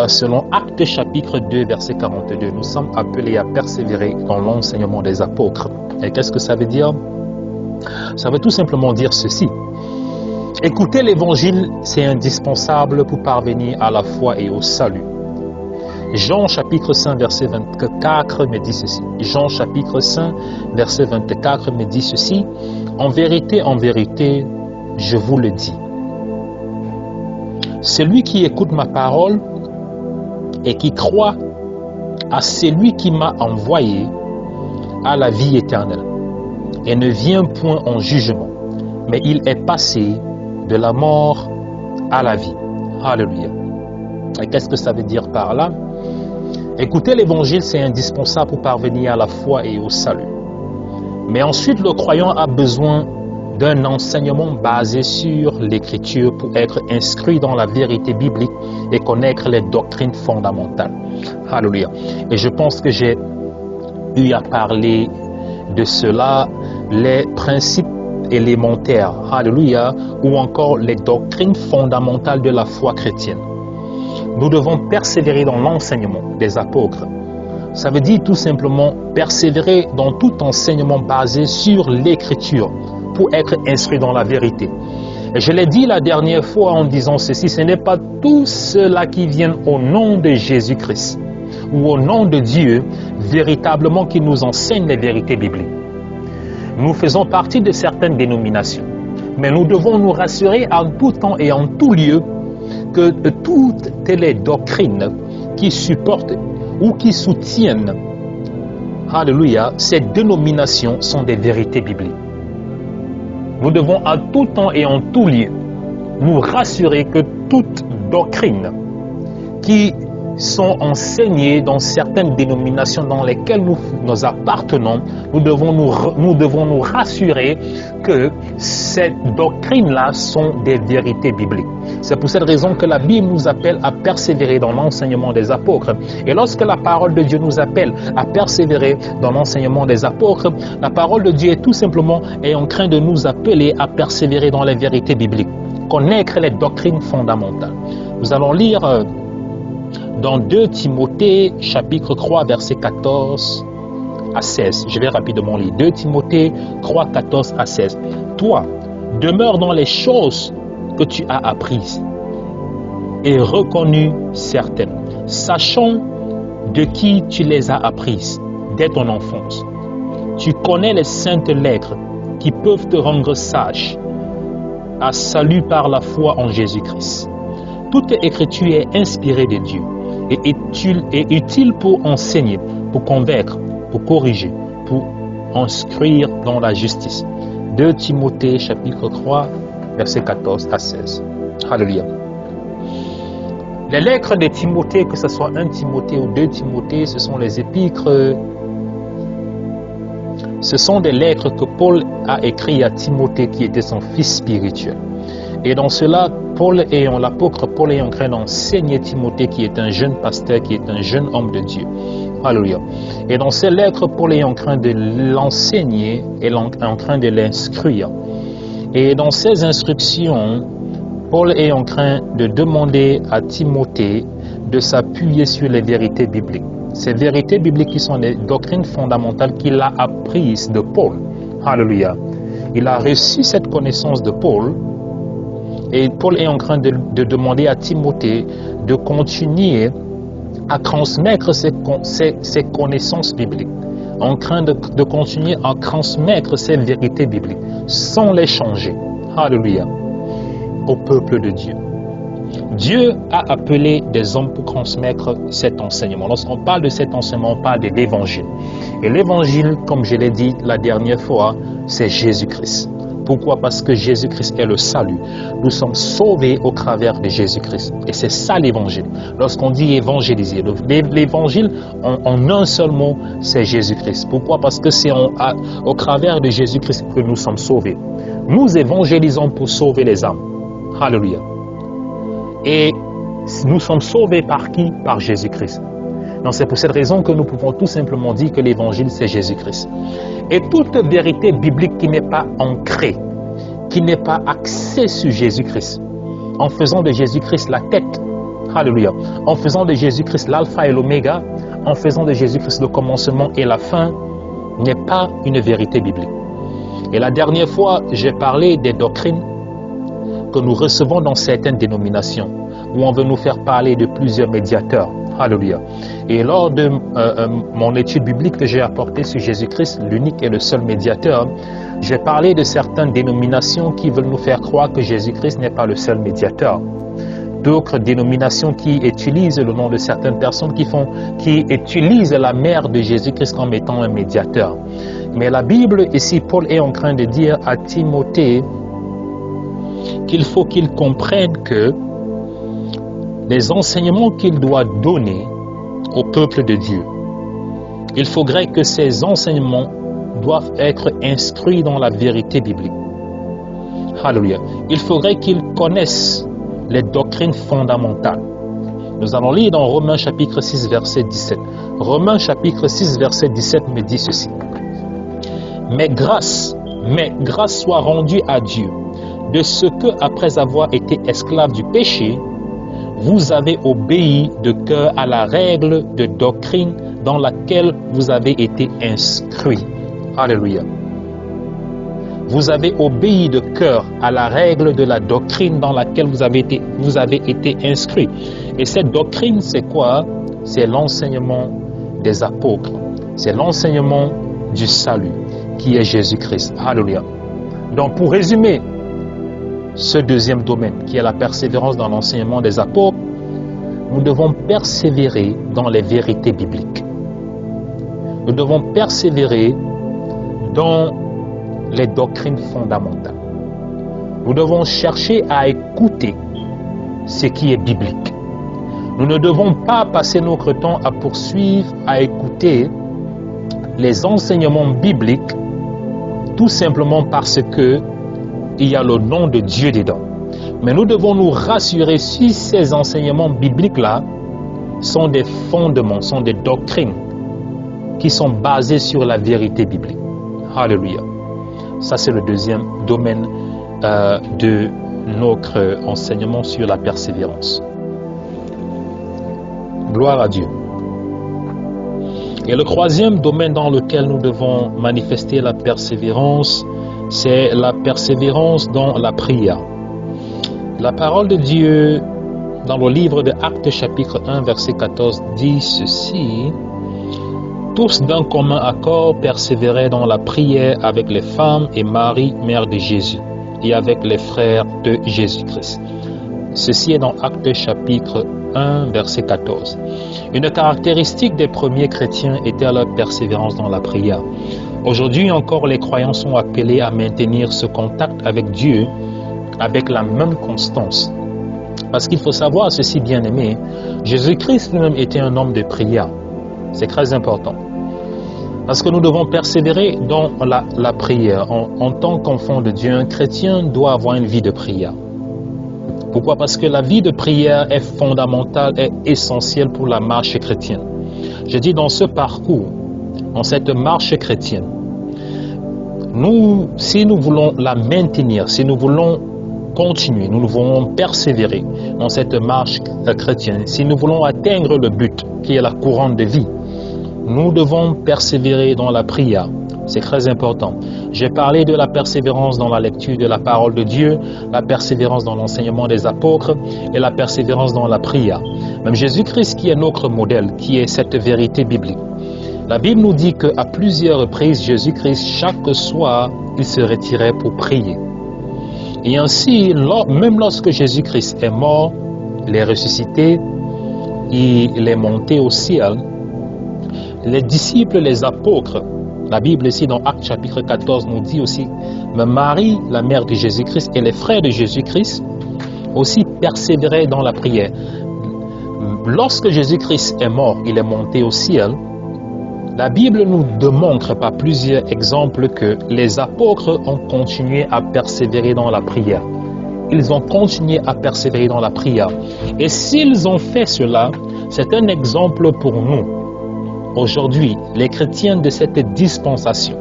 Selon Actes chapitre 2, verset 42, nous sommes appelés à persévérer dans l'enseignement des apôtres. Et qu'est-ce que ça veut dire? Ça veut tout simplement dire ceci. Écouter l'évangile, c'est indispensable pour parvenir à la foi et au salut. Jean chapitre 5, verset 24 me dit ceci. Jean chapitre 5, verset 24 me dit ceci. En vérité, je vous le dis. Celui qui écoute ma parole et qui croit à celui qui m'a envoyé a la vie éternelle et ne vient point en jugement, mais il est passé de la mort à la vie. Alléluia. Et qu'est-ce que ça veut dire par là? Écouter l'évangile, c'est indispensable pour parvenir à la foi et au salut. Mais ensuite, le croyant a besoin d'un enseignement basé sur l'écriture pour être instruit dans la vérité biblique et connaître les doctrines fondamentales. Alléluia. Et je pense que j'ai eu à parler de cela, les principes élémentaires, alléluia, ou encore les doctrines fondamentales de la foi chrétienne. Nous devons persévérer dans l'enseignement des apôtres. Ça veut dire tout simplement persévérer dans tout enseignement basé sur l'écriture pour être instruit dans la vérité. Et je l'ai dit la dernière fois en disant ceci, ce n'est pas tous ceux-là qui viennent au nom de Jésus-Christ ou au nom de Dieu véritablement qui nous enseignent les vérités bibliques. Nous faisons partie de certaines dénominations, mais nous devons nous rassurer en tout temps et en tout lieu que toutes les doctrines qui supportent ou qui soutiennent Alléluia, ces dénominations sont des vérités bibliques. Nous devons à tout temps et en tout lieu nous rassurer que toute doctrine qui sont enseignées dans certaines dénominations dans lesquelles nous appartenons, nous devons nous rassurer que ces doctrines-là sont des vérités bibliques. C'est pour cette raison que la Bible nous appelle à persévérer dans l'enseignement des apôtres. Et lorsque la parole de Dieu nous appelle à persévérer dans l'enseignement des apôtres, la parole de Dieu est tout simplement en train de nous appeler à persévérer dans les vérités bibliques, connaître les doctrines fondamentales. Nous allons lire dans 2 Timothée, chapitre 3, verset 14 à 16. Je vais rapidement lire. 2 Timothée 3, 14 à 16. Toi, demeure dans les choses que tu as apprises et reconnues certaines, sachant de qui tu les as apprises dès ton enfance. Tu connais les saintes lettres qui peuvent te rendre sage à salut par la foi en Jésus-Christ. Toute écriture est inspirée de Dieu et utile pour enseigner, pour convaincre, pour corriger, pour instruire dans la justice. 2 Timothée chapitre 3, verset 14 à 16. Alléluia. Les lettres de Timothée, que ce soit 1 Timothée ou 2 Timothée, ce sont les épîtres. Ce sont des lettres que Paul a écrites à Timothée qui était son fils spirituel. Et dans cela, l'apôtre Paul est en train d'enseigner Timothée qui est un jeune pasteur, qui est un jeune homme de Dieu. Alléluia. Et dans ces lettres, Paul est en train de l'enseigner et en train de l'instruire. Et dans ces instructions, Paul est en train de demander à Timothée de s'appuyer sur les vérités bibliques. Ces vérités bibliques qui sont des doctrines fondamentales qu'il a apprises de Paul. Alléluia. Il a reçu cette connaissance de Paul. Et Paul est en train de demander à Timothée de continuer à transmettre ces connaissances bibliques, en train de continuer à transmettre ces vérités bibliques, sans les changer. Alléluia. Au peuple de Dieu. Dieu a appelé des hommes pour transmettre cet enseignement. Lorsqu'on parle de cet enseignement, on parle de l'évangile. Et l'évangile, comme je l'ai dit la dernière fois, c'est Jésus-Christ. Pourquoi? Parce que Jésus-Christ est le salut. Nous sommes sauvés au travers de Jésus-Christ. Et c'est ça l'évangile. Lorsqu'on dit évangéliser, l'évangile, en un seul mot, c'est Jésus-Christ. Pourquoi? Parce que c'est au travers de Jésus-Christ que nous sommes sauvés. Nous évangélisons pour sauver les âmes. Alléluia. Et nous sommes sauvés par qui? Par Jésus-Christ. Donc c'est pour cette raison que nous pouvons tout simplement dire que l'évangile c'est Jésus-Christ. Et toute vérité biblique qui n'est pas ancrée, qui n'est pas axée sur Jésus-Christ, en faisant de Jésus-Christ la tête, alléluia, en faisant de Jésus-Christ l'alpha et l'oméga, en faisant de Jésus-Christ le commencement et la fin, n'est pas une vérité biblique. Et la dernière fois, j'ai parlé des doctrines que nous recevons dans certaines dénominations, où on veut nous faire parler de plusieurs médiateurs. Alléluia. Et lors de mon étude biblique que j'ai apportée sur Jésus-Christ, l'unique et le seul médiateur, j'ai parlé de certaines dénominations qui veulent nous faire croire que Jésus-Christ n'est pas le seul médiateur. D'autres dénominations qui utilisent le nom de certaines personnes qui utilisent la mère de Jésus-Christ comme étant un médiateur. Mais la Bible, ici, Paul est en train de dire à Timothée qu'il faut qu'il comprenne que les enseignements qu'il doit donner au peuple de Dieu, il faudrait que ces enseignements doivent être instruits dans la vérité biblique. Alléluia. Il faudrait qu'il connaisse les doctrines fondamentales. Nous allons lire dans Romains chapitre 6, verset 17. Romains chapitre 6, verset 17 me dit ceci. Mais grâce soit rendue à Dieu de ce que, après avoir été esclave du péché, vous avez obéi de cœur à la règle de doctrine dans laquelle vous avez été instruits. Alléluia. Vous avez obéi de cœur à la règle de la doctrine dans laquelle vous avez été instruits. Et cette doctrine, c'est quoi? C'est l'enseignement des apôtres. C'est l'enseignement du salut, qui est Jésus-Christ. Alléluia. Donc, pour résumer, ce deuxième domaine, qui est la persévérance dans l'enseignement des apôtres, nous devons persévérer dans les vérités bibliques. nous devons persévérer dans les doctrines fondamentales. Nous devons chercher à écouter ce qui est biblique. Nous ne devons pas passer notre temps à poursuivre, à écouter les enseignements bibliques tout simplement parce que il y a le nom de Dieu dedans. Mais nous devons nous rassurer si ces enseignements bibliques-là sont des fondements, sont des doctrines qui sont basées sur la vérité biblique. Alléluia. Ça, c'est le deuxième domaine de notre enseignement sur la persévérance. Gloire à Dieu. Et le troisième domaine dans lequel nous devons manifester la persévérance, c'est la persévérance dans la prière. La parole de Dieu, dans le livre de Actes chapitre 1, verset 14, dit ceci: « Tous d'un commun accord persévéraient dans la prière avec les femmes et Marie, mère de Jésus, et avec les frères de Jésus-Christ. » Ceci est dans Actes chapitre 1, verset 14. Une caractéristique des premiers chrétiens était leur persévérance dans la prière. Aujourd'hui encore, les croyants sont appelés à maintenir ce contact avec Dieu avec la même constance. Parce qu'il faut savoir ceci, bien-aimé, Jésus-Christ lui-même était un homme de prière. C'est très important. Parce que nous devons persévérer dans la prière. En tant qu'enfant de Dieu, un chrétien doit avoir une vie de prière. Pourquoi? Parce que la vie de prière est fondamentale et essentielle pour la marche chrétienne. Je dis dans ce parcours, dans cette marche chrétienne, si nous voulons la maintenir, si nous voulons continuer, nous voulons persévérer dans cette marche chrétienne, si nous voulons atteindre le but qui est la couronne de vie, nous devons persévérer dans la prière. C'est très important. J'ai parlé de la persévérance dans la lecture de la parole de Dieu, la persévérance dans l'enseignement des apôtres et la persévérance dans la prière. Même Jésus-Christ qui est notre modèle, qui est cette vérité biblique. La Bible nous dit qu'à plusieurs reprises, Jésus-Christ, chaque soir, il se retirait pour prier. Et ainsi, même lorsque Jésus-Christ est mort, il est ressuscité, il est monté au ciel, les disciples, les apôtres, la Bible ici dans Actes chapitre 14 nous dit aussi, mais Marie, la mère de Jésus-Christ, et les frères de Jésus-Christ aussi persévéraient dans la prière. Lorsque Jésus-Christ est mort, il est monté au ciel, la Bible nous démontre par plusieurs exemples que les apôtres ont continué à persévérer dans la prière. Ils ont continué à persévérer dans la prière. Et s'ils ont fait cela, c'est un exemple pour nous. Aujourd'hui, les chrétiens de cette dispensation,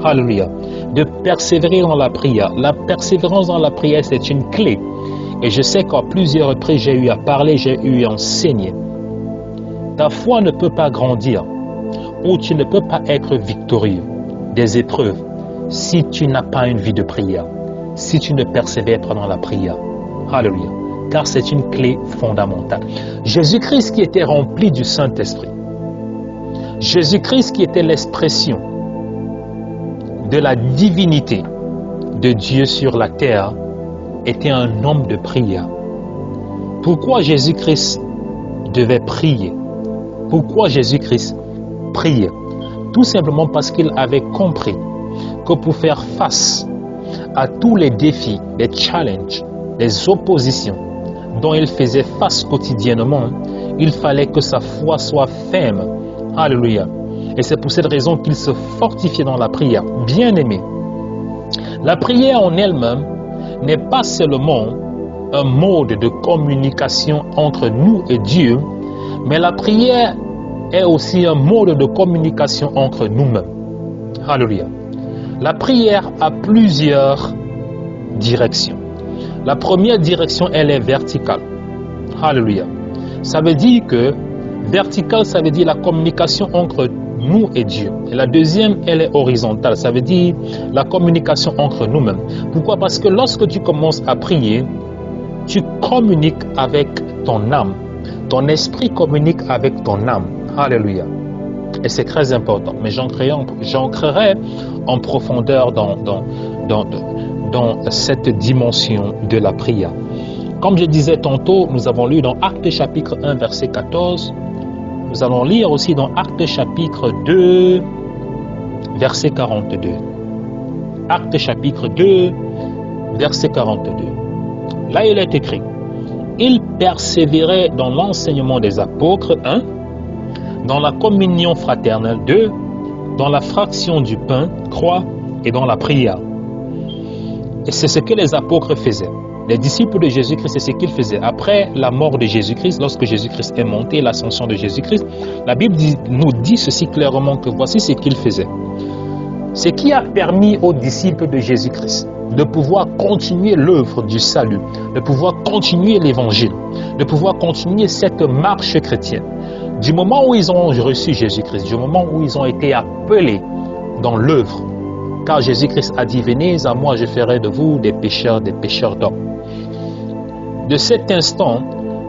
alléluia, de persévérer dans la prière. La persévérance dans la prière, c'est une clé. Et je sais qu'à plusieurs reprises, j'ai eu à parler, j'ai eu à enseigner. Ta foi ne peut pas grandir, ou tu ne peux pas être victorieux des épreuves si tu n'as pas une vie de prière, si tu ne persévères pas dans la prière. Alléluia. Car c'est une clé fondamentale. Jésus-Christ qui était rempli du Saint-Esprit, Jésus-Christ qui était l'expression de la divinité de Dieu sur la terre, était un homme de prière. Pourquoi Jésus-Christ devait prier? Pourquoi Jésus-Christ priait? Tout simplement parce qu'il avait compris que pour faire face à tous les défis, les challenges, les oppositions dont il faisait face quotidiennement, il fallait que sa foi soit ferme. Alléluia. Et c'est pour cette raison qu'il se fortifiait dans la prière. Bien-aimé, la prière en elle-même n'est pas seulement un mode de communication entre nous et Dieu, mais la prière est aussi un mode de communication entre nous-mêmes. Alléluia. La prière a plusieurs directions. La première direction, elle est verticale. Alléluia. Ça veut dire que verticale, ça veut dire la communication entre nous et Dieu. Et la deuxième, elle est horizontale. Ça veut dire la communication entre nous-mêmes. Pourquoi? Parce que lorsque tu commences à prier, tu communiques avec ton âme. Ton esprit communique avec ton âme. Alléluia. Et c'est très important. Mais j'entrerai en profondeur dans cette dimension de la prière. Comme je disais tantôt, nous avons lu dans Actes chapitre 1, verset 14, nous allons lire aussi dans Actes chapitre 2, verset 42. Actes chapitre 2, verset 42. Là, il est écrit: ils persévéraient dans l'enseignement des apôtres, 1, dans la communion fraternelle, 2, dans la fraction du pain, 3, et dans la prière. Et c'est ce que les apôtres faisaient. Les disciples de Jésus-Christ, c'est ce qu'ils faisaient. Après la mort de Jésus-Christ, lorsque Jésus-Christ est monté, l'ascension de Jésus-Christ, la Bible nous dit ceci clairement, que voici ce qu'ils faisaient. Ce qui a permis aux disciples de Jésus-Christ de pouvoir continuer l'œuvre du salut, de pouvoir continuer l'évangile, de pouvoir continuer cette marche chrétienne. Du moment où ils ont reçu Jésus-Christ, du moment où ils ont été appelés dans l'œuvre, car Jésus-Christ a dit: venez à moi, je ferai de vous des pécheurs d'hommes. De cet instant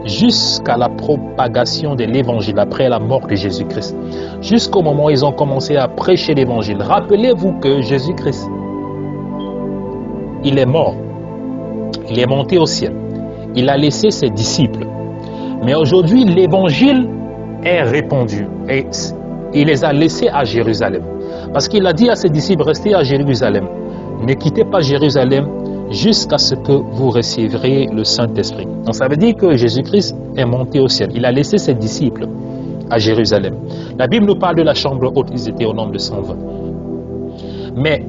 jusqu'à la propagation de l'évangile après la mort de Jésus-Christ, jusqu'au moment où ils ont commencé à prêcher l'évangile, rappelez-vous que Jésus-Christ, il est mort, il est monté au ciel, il a laissé ses disciples. Mais aujourd'hui, l'évangile est répandu et il les a laissés à Jérusalem. Parce qu'il a dit à ses disciples: restez à Jérusalem, ne quittez pas Jérusalem jusqu'à ce que vous recevrez le Saint-Esprit. Donc ça veut dire que Jésus-Christ est monté au ciel. Il a laissé ses disciples à Jérusalem. La Bible nous parle de la chambre haute, ils étaient au nombre de 120. Mais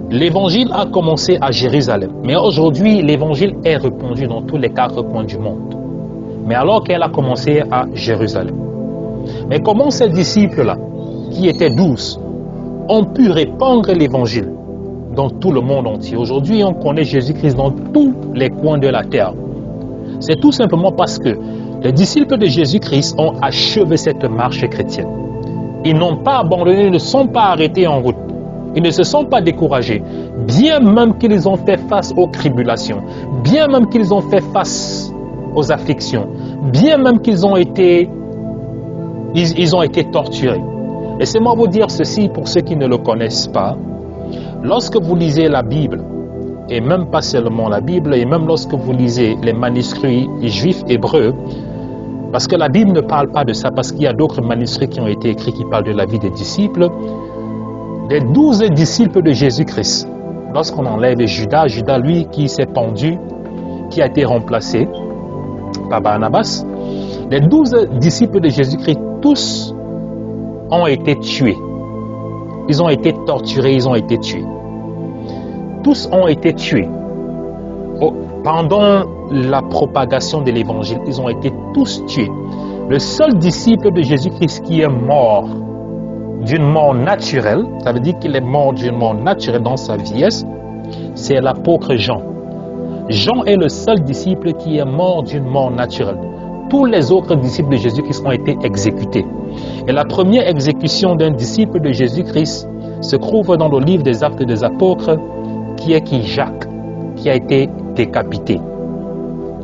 l'évangile a commencé à Jérusalem. Mais aujourd'hui, l'évangile est répandu dans tous les 4 coins du monde. Mais alors qu'elle a commencé à Jérusalem. Mais comment ces disciples-là, qui étaient 12, ont pu répandre l'évangile dans tout le monde entier? Aujourd'hui, on connaît Jésus-Christ dans tous les coins de la terre. C'est tout simplement parce que les disciples de Jésus-Christ ont achevé cette marche chrétienne. Ils n'ont pas abandonné, ils ne sont pas arrêtés en route. Ils ne se sont pas découragés. Bien même qu'ils ont fait face aux tribulations, bien même qu'ils ont fait face aux afflictions, bien même qu'ils ont été torturés. Laissez-moi vous dire ceci pour ceux qui ne le connaissent pas. Lorsque vous lisez la Bible, et même pas seulement la Bible, et même lorsque vous lisez les manuscrits juifs hébreux, parce que la Bible ne parle pas de ça, parce qu'il y a d'autres manuscrits qui ont été écrits qui parlent de la vie des disciples. Les 12 disciples de Jésus-Christ, lorsqu'on enlève Judas, lui qui s'est pendu, qui a été remplacé par Barnabas, les 12 disciples de Jésus-Christ, tous ont été tués. Ils ont été torturés, ils ont été tués. Tous ont été tués. Pendant la propagation de l'évangile, ils ont été tous tués. Le seul disciple de Jésus-Christ qui est mort d'une mort naturelle, ça veut dire qu'il est mort d'une mort naturelle dans sa vieillesse, c'est l'apôtre Jean. Jean est le seul disciple qui est mort d'une mort naturelle. Tous les autres disciples de Jésus-Christ ont été exécutés. Et la première exécution d'un disciple de Jésus-Christ se trouve dans le livre des Actes des Apôtres, qui est Jacques, qui a été décapité.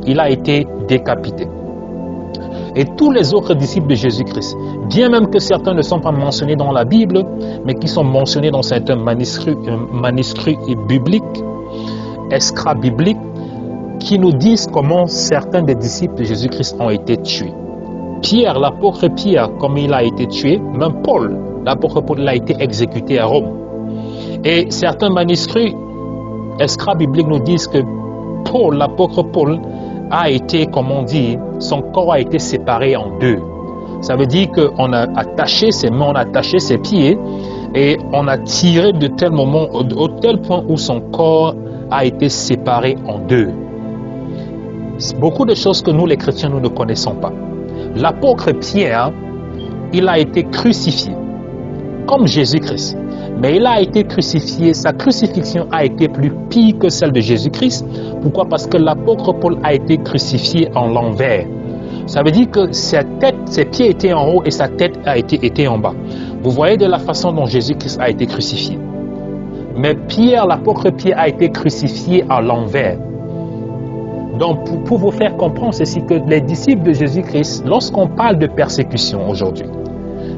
Il a été décapité. Et tous les autres disciples de Jésus-Christ, bien même que certains ne sont pas mentionnés dans la Bible, mais qui sont mentionnés dans certains manuscrits bibliques, extra bibliques, qui nous disent comment certains des disciples de Jésus-Christ ont été tués. Pierre, l'apôtre Pierre, comme il a été tué, même Paul, l'apôtre Paul, il a été exécuté à Rome. Et certains manuscrits extra bibliques nous disent que Paul, l'apôtre Paul, a été, comme on dit, son corps a été séparé en 2. Ça veut dire qu'on a attaché ses mains, on a attaché ses pieds et on a tiré de tel moment, au tel point où son corps a été séparé en 2. C'est beaucoup de choses que nous les chrétiens, nous ne connaissons pas. L'apôtre Pierre, il a été crucifié, comme Jésus-Christ. Mais il a été crucifié, sa crucifixion a été plus pire que celle de Jésus-Christ. Pourquoi? Parce que l'apôtre Paul a été crucifié en l'envers. Ça veut dire que sa tête, ses pieds étaient en haut et sa tête était en bas. Vous voyez de la façon dont Jésus-Christ a été crucifié. Mais Pierre, l'apôtre Pierre, a été crucifié à l'envers. Donc, pour vous faire comprendre ceci, que les disciples de Jésus-Christ, lorsqu'on parle de persécution aujourd'hui,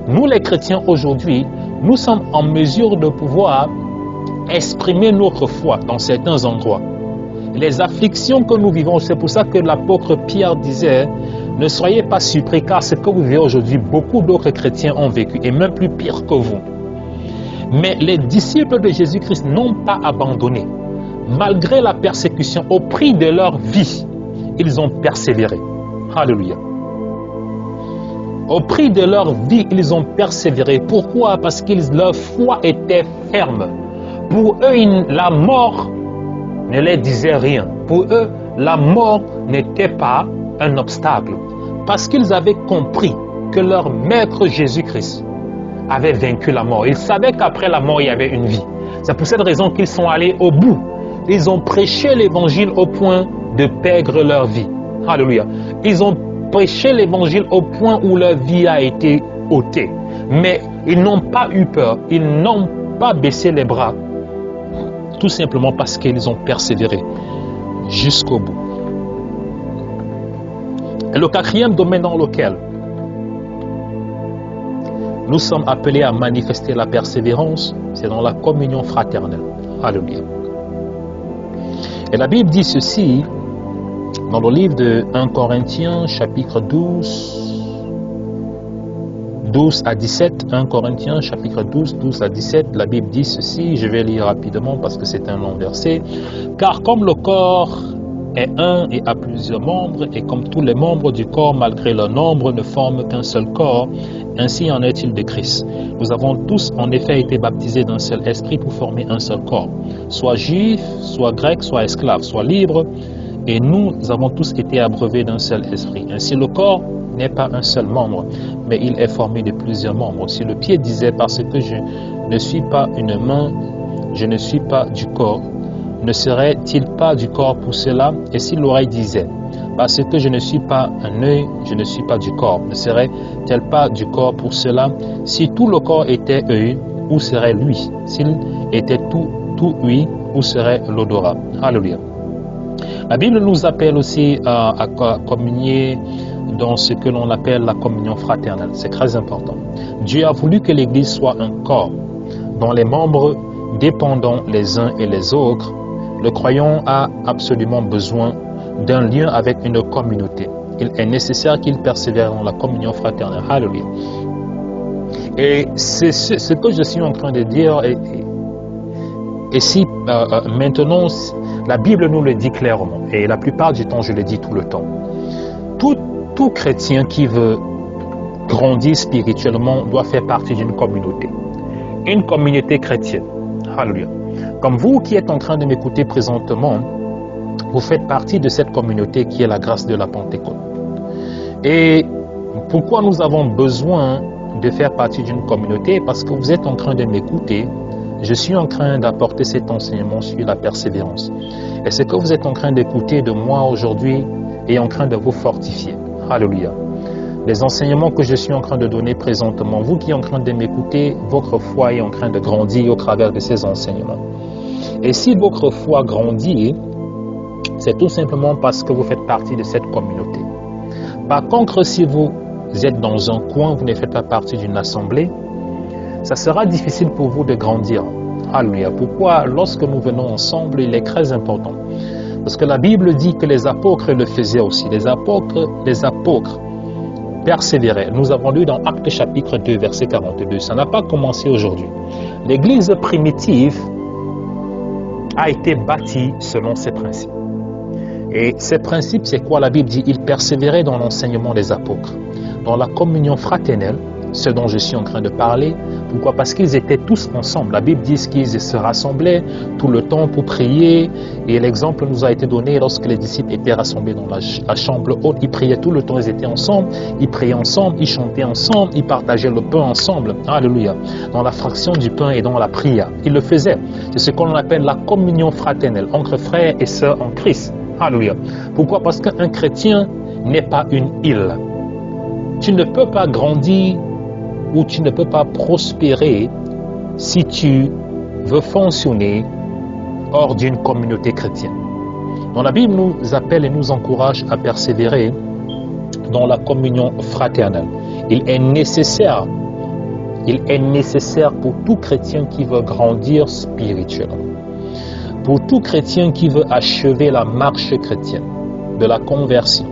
nous les chrétiens aujourd'hui, nous sommes en mesure de pouvoir exprimer notre foi dans certains endroits. Les afflictions que nous vivons, c'est pour ça que l'apôtre Pierre disait, Ne soyez pas surpris car ce que vous vivez aujourd'hui, beaucoup d'autres chrétiens ont vécu et même plus pire que vous. Mais les disciples de Jésus-Christ n'ont pas abandonné. Malgré la persécution, au prix de leur vie, ils ont persévéré. Alléluia. Au prix de leur vie, ils ont persévéré. Pourquoi? Parce que leur foi était ferme. Pour eux, la mort ne leur disait rien. Pour eux, la mort n'était pas un obstacle. Parce qu'ils avaient compris que leur maître Jésus-Christ avait vaincu la mort. Ils savaient qu'après la mort, il y avait une vie. C'est pour cette raison qu'ils sont allés au bout. Ils ont prêché l'évangile au point de perdre leur vie. Alléluia. Ils ont prêché l'évangile au point où leur vie a été ôtée. Mais ils n'ont pas eu peur. Ils n'ont pas baissé les bras. Tout simplement parce qu'ils ont persévéré jusqu'au bout. Et le quatrième domaine dans lequel nous sommes appelés à manifester la persévérance, c'est dans la communion fraternelle. Alléluia. Et la Bible dit ceci dans le livre de 1 Corinthiens, chapitre 12 à 17. 1 Corinthiens, chapitre 12 à 17. La Bible dit ceci, je vais lire rapidement parce que c'est un long verset. Car comme le corps est un et a plusieurs membres, et comme tous les membres du corps, malgré leur nombre, ne forment qu'un seul corps, ainsi en est-il de Christ. Nous avons tous en effet été baptisés d'un seul esprit pour former un seul corps, soit juifs, soit grecs, soit esclaves, soit libres, et nous avons tous été abreuvés d'un seul esprit. Ainsi le corps n'est pas un seul membre, mais il est formé de plusieurs membres. Si le pied disait parce que je ne suis pas une main, je ne suis pas du corps, ne serait-il pas du corps pour cela? Et si l'oreille disait parce que je ne suis pas un œil, je ne suis pas du corps, ne serait-elle pas du corps pour cela? Si tout le corps était œil, où serait lui? S'il était tout ouïe, où serait l'odorat? Alléluia. La Bible nous appelle aussi à communier dans ce que l'on appelle la communion fraternelle. C'est très important. Dieu a voulu que l'Église soit un corps dont les membres dépendant les uns et les autres. Le croyant a absolument besoin d'un lien avec une communauté. Il est nécessaire qu'il persévère dans la communion fraternelle. Alléluia. Et c'est ce que je suis en train de dire. Et si maintenant, la Bible nous le dit clairement, et la plupart du temps, je le dis tout le temps. Tout chrétien qui veut grandir spirituellement doit faire partie d'une communauté. Une communauté chrétienne. Alléluia. Comme vous qui êtes en train de m'écouter présentement, vous faites partie de cette communauté qui est la grâce de la Pentecôte. Et pourquoi nous avons besoin de faire partie d'une communauté? Parce que vous êtes en train de m'écouter. Je suis en train d'apporter cet enseignement sur la persévérance. Et ce que vous êtes en train d'écouter de moi aujourd'hui est en train de vous fortifier. Alléluia. Les enseignements que je suis en train de donner présentement, vous qui êtes en train de m'écouter, votre foi est en train de grandir au travers de ces enseignements. Et si votre foi grandit, c'est tout simplement parce que vous faites partie de cette communauté. Par contre, si vous êtes dans un coin, vous ne faites pas partie d'une assemblée, ça sera difficile pour vous de grandir. Alléluia. Pourquoi? Lorsque nous venons ensemble, il est très important. Parce que la Bible dit que les apôtres le faisaient aussi. Les apôtres persévéraient. Nous avons lu dans Actes chapitre 2, verset 42. Ça n'a pas commencé aujourd'hui. L'Église primitive a été bâtie selon ces principes. Et ces principes, c'est quoi? La Bible dit ils persévéraient dans l'enseignement des apôtres, dans la communion fraternelle, ce dont je suis en train de parler. Pourquoi? Parce qu'ils étaient tous ensemble. La Bible dit qu'ils se rassemblaient tout le temps pour prier. Et l'exemple nous a été donné lorsque les disciples étaient rassemblés dans la chambre haute. Ils priaient tout le temps, ils étaient ensemble. Ils priaient ensemble, ils chantaient ensemble, ils partageaient le pain ensemble. Alléluia. Dans la fraction du pain et dans la prière. Ils le faisaient. C'est ce qu'on appelle la communion fraternelle entre frères et sœurs en Christ. Alléluia. Pourquoi? Parce qu'un chrétien n'est pas une île. Tu ne peux pas grandir ou tu ne peux pas prospérer si tu veux fonctionner hors d'une communauté chrétienne. Donc la Bible nous appelle et nous encourage à persévérer dans la communion fraternelle. Il est nécessaire pour tout chrétien qui veut grandir spirituellement, pour tout chrétien qui veut achever la marche chrétienne de la conversion,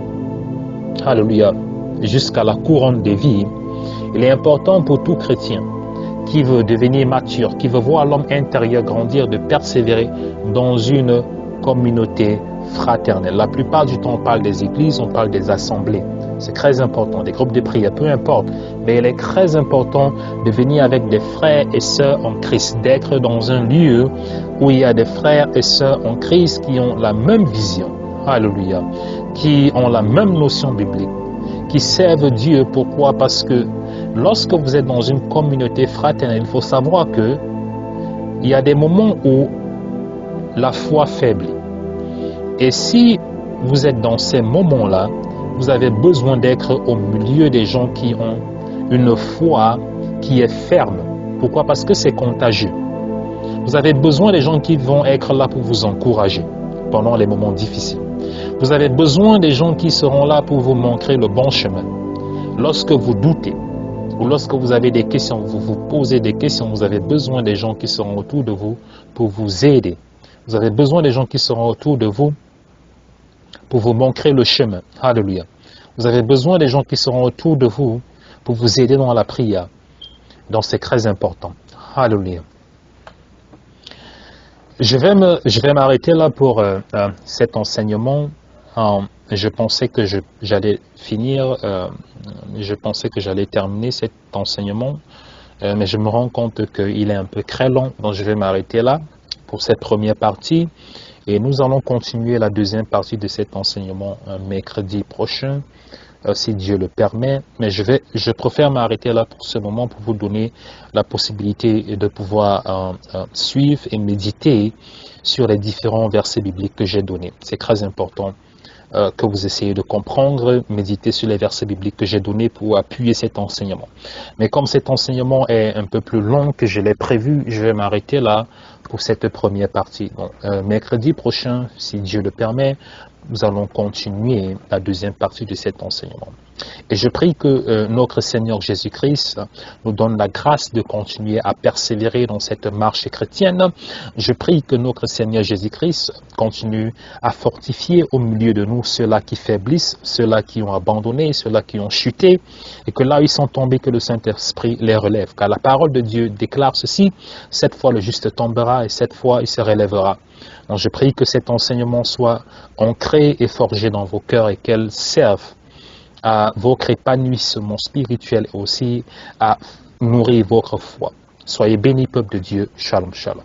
alléluia, jusqu'à la couronne de vie, il est important pour tout chrétien qui veut devenir mature, qui veut voir l'homme intérieur grandir, de persévérer dans une communauté fraternelle. La plupart du temps, on parle des églises, on parle des assemblées. C'est très important, des groupes de prière, peu importe. Mais il est très important de venir avec des frères et sœurs en Christ, d'être dans un lieu où il y a des frères et sœurs en Christ qui ont la même vision, alléluia, qui ont la même notion biblique, qui servent Dieu. Pourquoi? Parce que lorsque vous êtes dans une communauté fraternelle, il faut savoir que il y a des moments où la foi faiblit. Et si vous êtes dans ces moments-là, vous avez besoin d'être au milieu des gens qui ont une foi qui est ferme. Pourquoi? Parce que c'est contagieux. Vous avez besoin des gens qui vont être là pour vous encourager pendant les moments difficiles. Vous avez besoin des gens qui seront là pour vous montrer le bon chemin. Lorsque vous doutez, ou lorsque vous avez des questions, vous vous posez des questions, vous avez besoin des gens qui seront autour de vous pour vous aider. Vous avez besoin des gens qui seront autour de vous pour vous montrer le chemin. Alléluia. Vous avez besoin des gens qui seront autour de vous pour vous aider dans la prière. Donc c'est très important. Alléluia. Je vais m'arrêter là pour cet enseignement. Je pensais que j'allais finir, je pensais que j'allais terminer cet enseignement, mais je me rends compte qu'il est un peu très long, donc je vais m'arrêter là pour cette première partie. Et nous allons continuer la deuxième partie de cet enseignement mercredi prochain, si Dieu le permet. Mais je préfère m'arrêter là pour ce moment pour vous donner la possibilité de pouvoir suivre et méditer sur les différents versets bibliques que j'ai donnés. C'est très important que vous essayez de comprendre, méditer sur les versets bibliques que j'ai donnés pour appuyer cet enseignement. Mais comme cet enseignement est un peu plus long que je l'ai prévu, je vais m'arrêter là pour cette première partie. Donc, mercredi prochain, si Dieu le permet, nous allons continuer la deuxième partie de cet enseignement. Et je prie que notre Seigneur Jésus-Christ nous donne la grâce de continuer à persévérer dans cette marche chrétienne. Je prie que notre Seigneur Jésus-Christ continue à fortifier au milieu de nous ceux-là qui faiblissent, ceux-là qui ont abandonné, ceux-là qui ont chuté, et que là où ils sont tombés, que le Saint-Esprit les relève. Car la parole de Dieu déclare ceci: cette fois le juste tombera et cette fois il se relèvera. Donc je prie que cet enseignement soit ancré et forgé dans vos cœurs et qu'elle serve à votre épanouissement spirituel et aussi à nourrir votre foi. Soyez bénis, peuple de Dieu. Shalom, shalom.